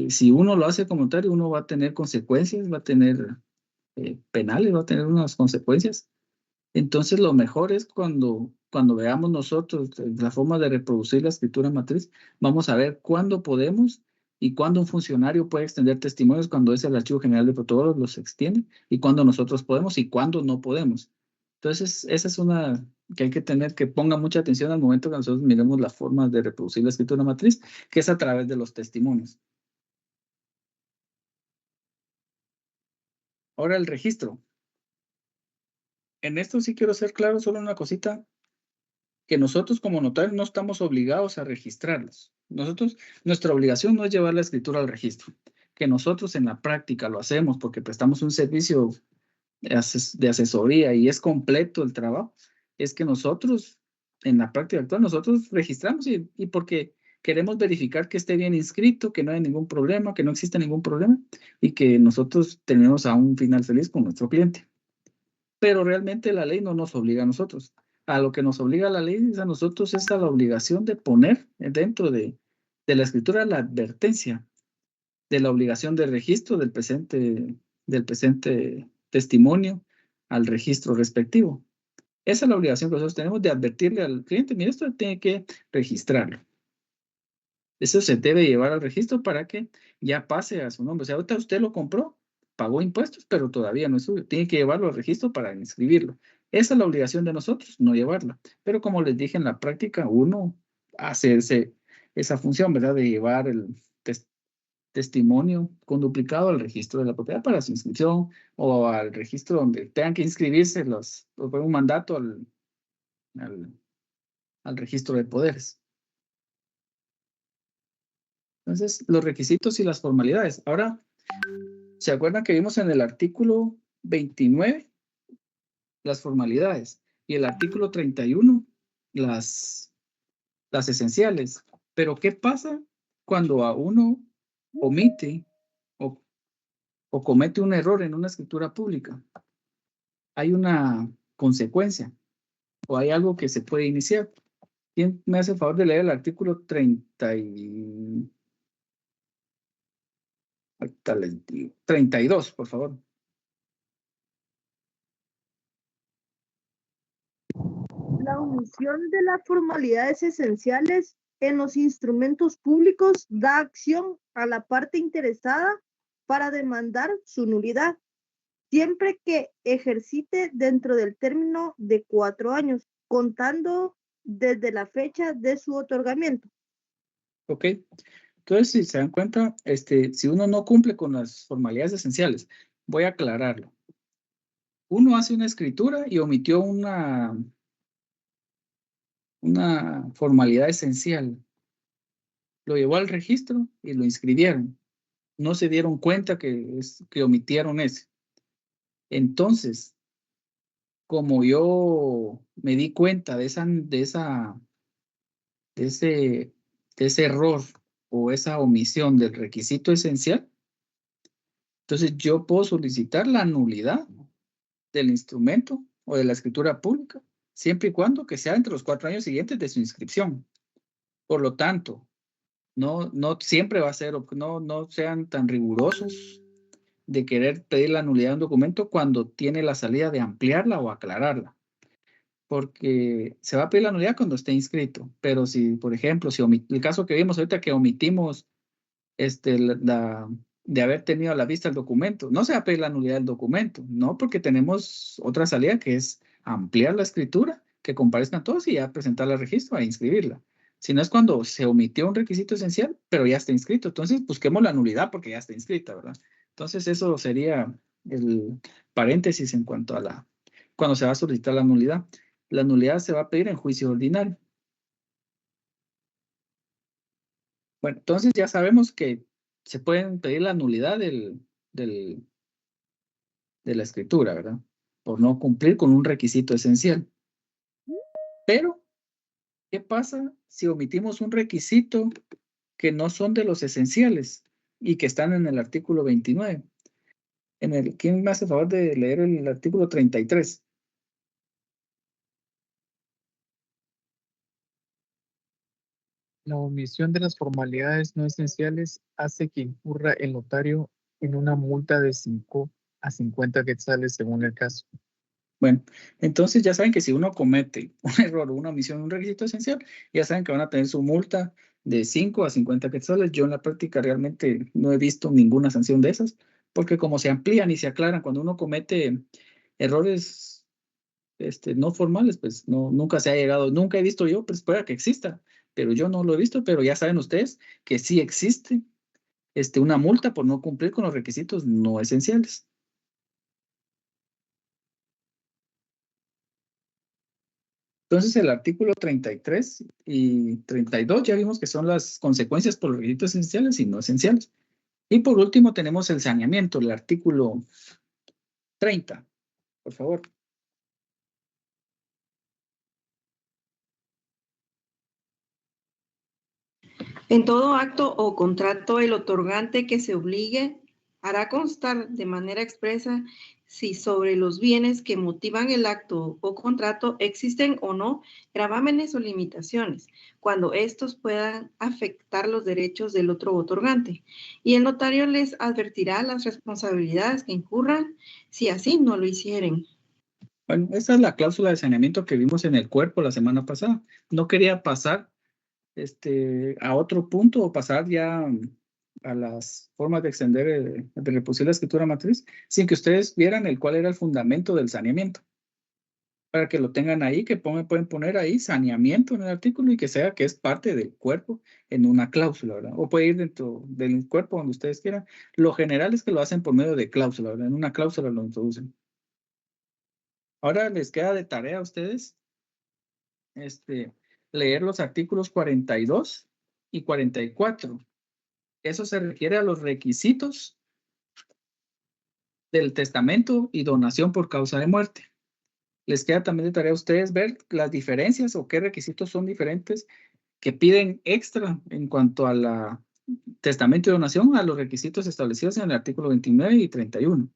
[SPEAKER 2] si uno lo hace como notario, uno va a tener consecuencias, va a tener penales, va a tener unas consecuencias. Entonces, lo mejor es cuando veamos nosotros la forma de reproducir la escritura matriz, vamos a ver cuándo podemos y cuándo un funcionario puede extender testimonios, cuando es el Archivo General de Protocolos, los extiende, y cuándo nosotros podemos y cuándo no podemos. Entonces, esa es una que hay que tener, que ponga mucha atención al momento que nosotros miremos la forma de reproducir la escritura matriz, que es a través de los testimonios. Ahora el registro. En esto sí quiero ser claro, solo una cosita, que nosotros como notarios no estamos obligados a registrarlos. Nuestra obligación no es llevar la escritura al registro. Que nosotros en la práctica lo hacemos porque prestamos un servicio de asesoría y es completo el trabajo, es que nosotros, en la práctica actual, nosotros registramos y porque queremos verificar que esté bien inscrito, que no hay ningún problema, que no existe ningún problema y que nosotros tenemos a un final feliz con nuestro cliente. Pero realmente la ley no nos obliga a nosotros. A lo que nos obliga la ley es a nosotros, es a la obligación de poner dentro de la escritura la advertencia de la obligación de registro del presente testimonio al registro respectivo. Esa es la obligación que nosotros tenemos de advertirle al cliente, mire, esto tiene que registrarlo. Eso se debe llevar al registro para que ya pase a su nombre. O sea, ahorita usted lo compró, pagó impuestos, pero todavía no es suyo. Tiene que llevarlo al registro para inscribirlo. Esa es la obligación de nosotros, no llevarla. Pero como les dije en la práctica, uno hace esa función, ¿verdad? De llevar el testimonio con duplicado al registro de la propiedad para su inscripción o al registro donde tengan que inscribirse un mandato al registro de poderes. Entonces, los requisitos y las formalidades. Ahora, ¿se acuerdan que vimos en el artículo 29 las formalidades y el artículo 31 las esenciales? Pero ¿qué pasa cuando a uno omite o comete un error en una escritura pública? Hay una consecuencia o hay algo que se puede iniciar. ¿Quién me hace el favor de leer el artículo 32, por favor?
[SPEAKER 3] La omisión de las formalidades esenciales en los instrumentos públicos da acción a la parte interesada para demandar su nulidad, siempre que ejercite dentro del término de 4 años, contando desde la fecha de su otorgamiento.
[SPEAKER 2] Ok. Entonces, si se dan cuenta, si uno no cumple con las formalidades esenciales, voy a aclararlo. Uno hace una escritura y omitió una formalidad esencial. Lo llevó al registro y lo inscribieron. No se dieron cuenta que omitieron ese. Entonces, como yo me di cuenta de ese error o esa omisión del requisito esencial, entonces yo puedo solicitar la nulidad del instrumento o de la escritura pública, siempre y cuando que sea entre los 4 años siguientes de su inscripción. Por lo tanto, no siempre va a ser, no sean tan rigurosos de querer pedir la nulidad de un documento cuando tiene la salida de ampliarla o aclararla. Porque se va a pedir la nulidad cuando esté inscrito. Pero si, por ejemplo, el caso que vimos ahorita que omitimos de haber tenido a la vista el documento, no se va a pedir la nulidad del documento, no, porque tenemos otra salida que es ampliar la escritura, que comparezcan todos y ya presentarla al registro e inscribirla. Si no es cuando se omitió un requisito esencial, pero ya está inscrito. Entonces busquemos la nulidad porque ya está inscrita, ¿verdad? Entonces eso sería el paréntesis en cuanto a cuando se va a solicitar la nulidad. La nulidad se va a pedir en juicio ordinario. Bueno, entonces ya sabemos que se pueden pedir la nulidad de la escritura, ¿verdad? Por no cumplir con un requisito esencial. Pero, ¿qué pasa si omitimos un requisito que no son de los esenciales? y que están en el artículo 29. ¿Quién me hace favor de leer el artículo 33?
[SPEAKER 11] La omisión de las formalidades no esenciales hace que incurra el notario en una multa de 5 a 50 quetzales según el caso.
[SPEAKER 2] Bueno, entonces ya saben que si uno comete un error o una omisión de un requisito esencial, ya saben que van a tener su multa de 5 a 50 quetzales. Yo en la práctica realmente no he visto ninguna sanción de esas, porque como se amplían y se aclaran cuando uno comete errores no formales, pues no, nunca se ha llegado, nunca he visto yo, pues pueda que exista, pero yo no lo he visto, pero ya saben ustedes que sí existe una multa por no cumplir con los requisitos no esenciales. Entonces, el artículo 33 y 32 ya vimos que son las consecuencias por los requisitos esenciales y no esenciales. Y por último tenemos el saneamiento, el artículo 30, por favor.
[SPEAKER 8] En todo acto o contrato, el otorgante que se obligue hará constar de manera expresa si sobre los bienes que motivan el acto o contrato existen o no gravámenes o limitaciones, cuando estos puedan afectar los derechos del otro otorgante. Y el notario les advertirá las responsabilidades que incurran si así no lo hicieren.
[SPEAKER 2] Bueno, esta es la cláusula de saneamiento que vimos en el cuerpo la semana pasada. No quería pasar a otro punto o pasar ya a las formas de extender, de reproducir la escritura matriz, sin que ustedes vieran cuál era el fundamento del saneamiento. Para que lo tengan ahí, que pueden poner ahí saneamiento en el artículo y que sea que es parte del cuerpo en una cláusula, ¿verdad? O puede ir dentro del cuerpo donde ustedes quieran. Lo general es que lo hacen por medio de cláusula, ¿verdad? En una cláusula lo introducen. Ahora les queda de tarea a ustedes leer los artículos 42 y 44. Eso se refiere a los requisitos del testamento y donación por causa de muerte. Les queda también de tarea a ustedes ver las diferencias o qué requisitos son diferentes que piden extra en cuanto a la testamento y donación a los requisitos establecidos en el artículo 29 y 31.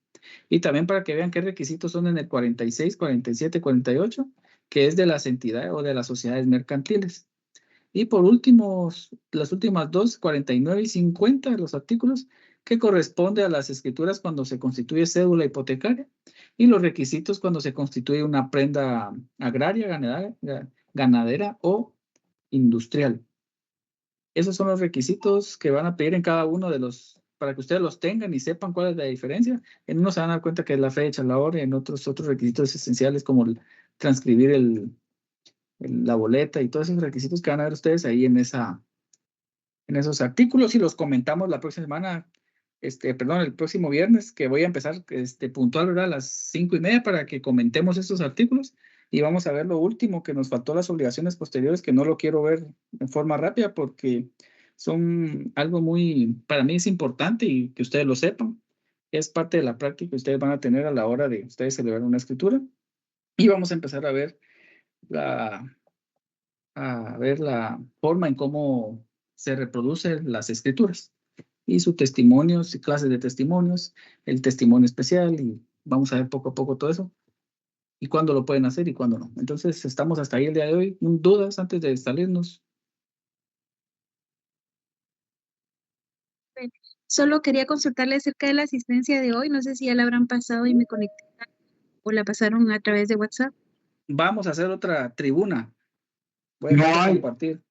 [SPEAKER 2] Y también para que vean qué requisitos son en el 46, 47, 48, que es de las entidades o de las sociedades mercantiles. Y por último, las últimas dos, 49 y 50 de los artículos, que corresponde a las escrituras cuando se constituye cédula hipotecaria y los requisitos cuando se constituye una prenda agraria, ganadera o industrial. Esos son los requisitos que van a pedir en cada uno de los, para que ustedes los tengan y sepan cuál es la diferencia. En unos se van a dar cuenta que es la fecha, la hora, y en otros requisitos esenciales como transcribir la boleta y todos esos requisitos que van a ver ustedes ahí en esos artículos, y los comentamos la próxima semana, el próximo viernes, que voy a empezar puntual, ¿verdad? A las 5:30 para que comentemos estos artículos y vamos a ver lo último que nos faltó, las obligaciones posteriores, que no lo quiero ver en forma rápida porque son algo para mí es importante y que ustedes lo sepan. Es parte de la práctica que ustedes van a tener a la hora de ustedes celebrar una escritura, y vamos a empezar a ver la forma en cómo se reproducen las escrituras y sus testimonios y clases de testimonios, el testimonio especial, y vamos a ver poco a poco todo eso y cuándo lo pueden hacer y cuándo no. Entonces estamos hasta ahí el día de hoy. ¿Dudas antes de salirnos?
[SPEAKER 1] Solo quería consultarle acerca de la asistencia de hoy. No sé si ya la habrán pasado y me conecté o la pasaron a través de WhatsApp.
[SPEAKER 2] Vamos a hacer otra tribuna. Voy a compartir.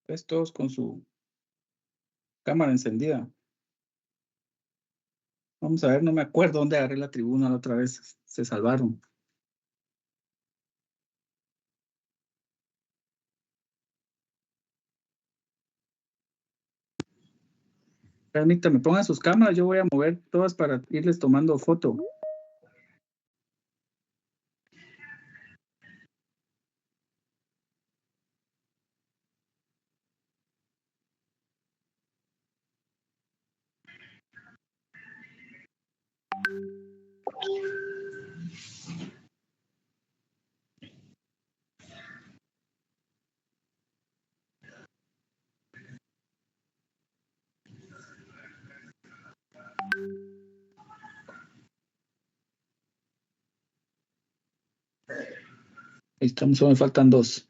[SPEAKER 2] Pues todos con su cámara encendida. Vamos a ver, no me acuerdo dónde agarré la tribuna la otra vez. Se salvaron. Permítanme, pongan sus cámaras, yo voy a mover todas para irles tomando foto. Ahí estamos, solo me faltan 2.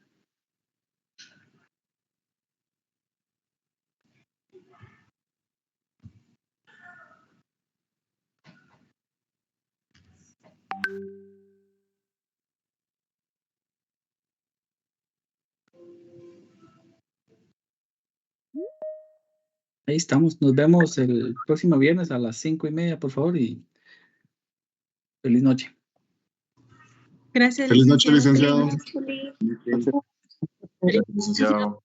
[SPEAKER 2] Ahí estamos. Nos vemos el próximo viernes a las 5:30, por favor, y feliz noche.
[SPEAKER 1] Gracias,
[SPEAKER 12] Feliz noche, licenciado.
[SPEAKER 1] licenciado.
[SPEAKER 12] Licenciado.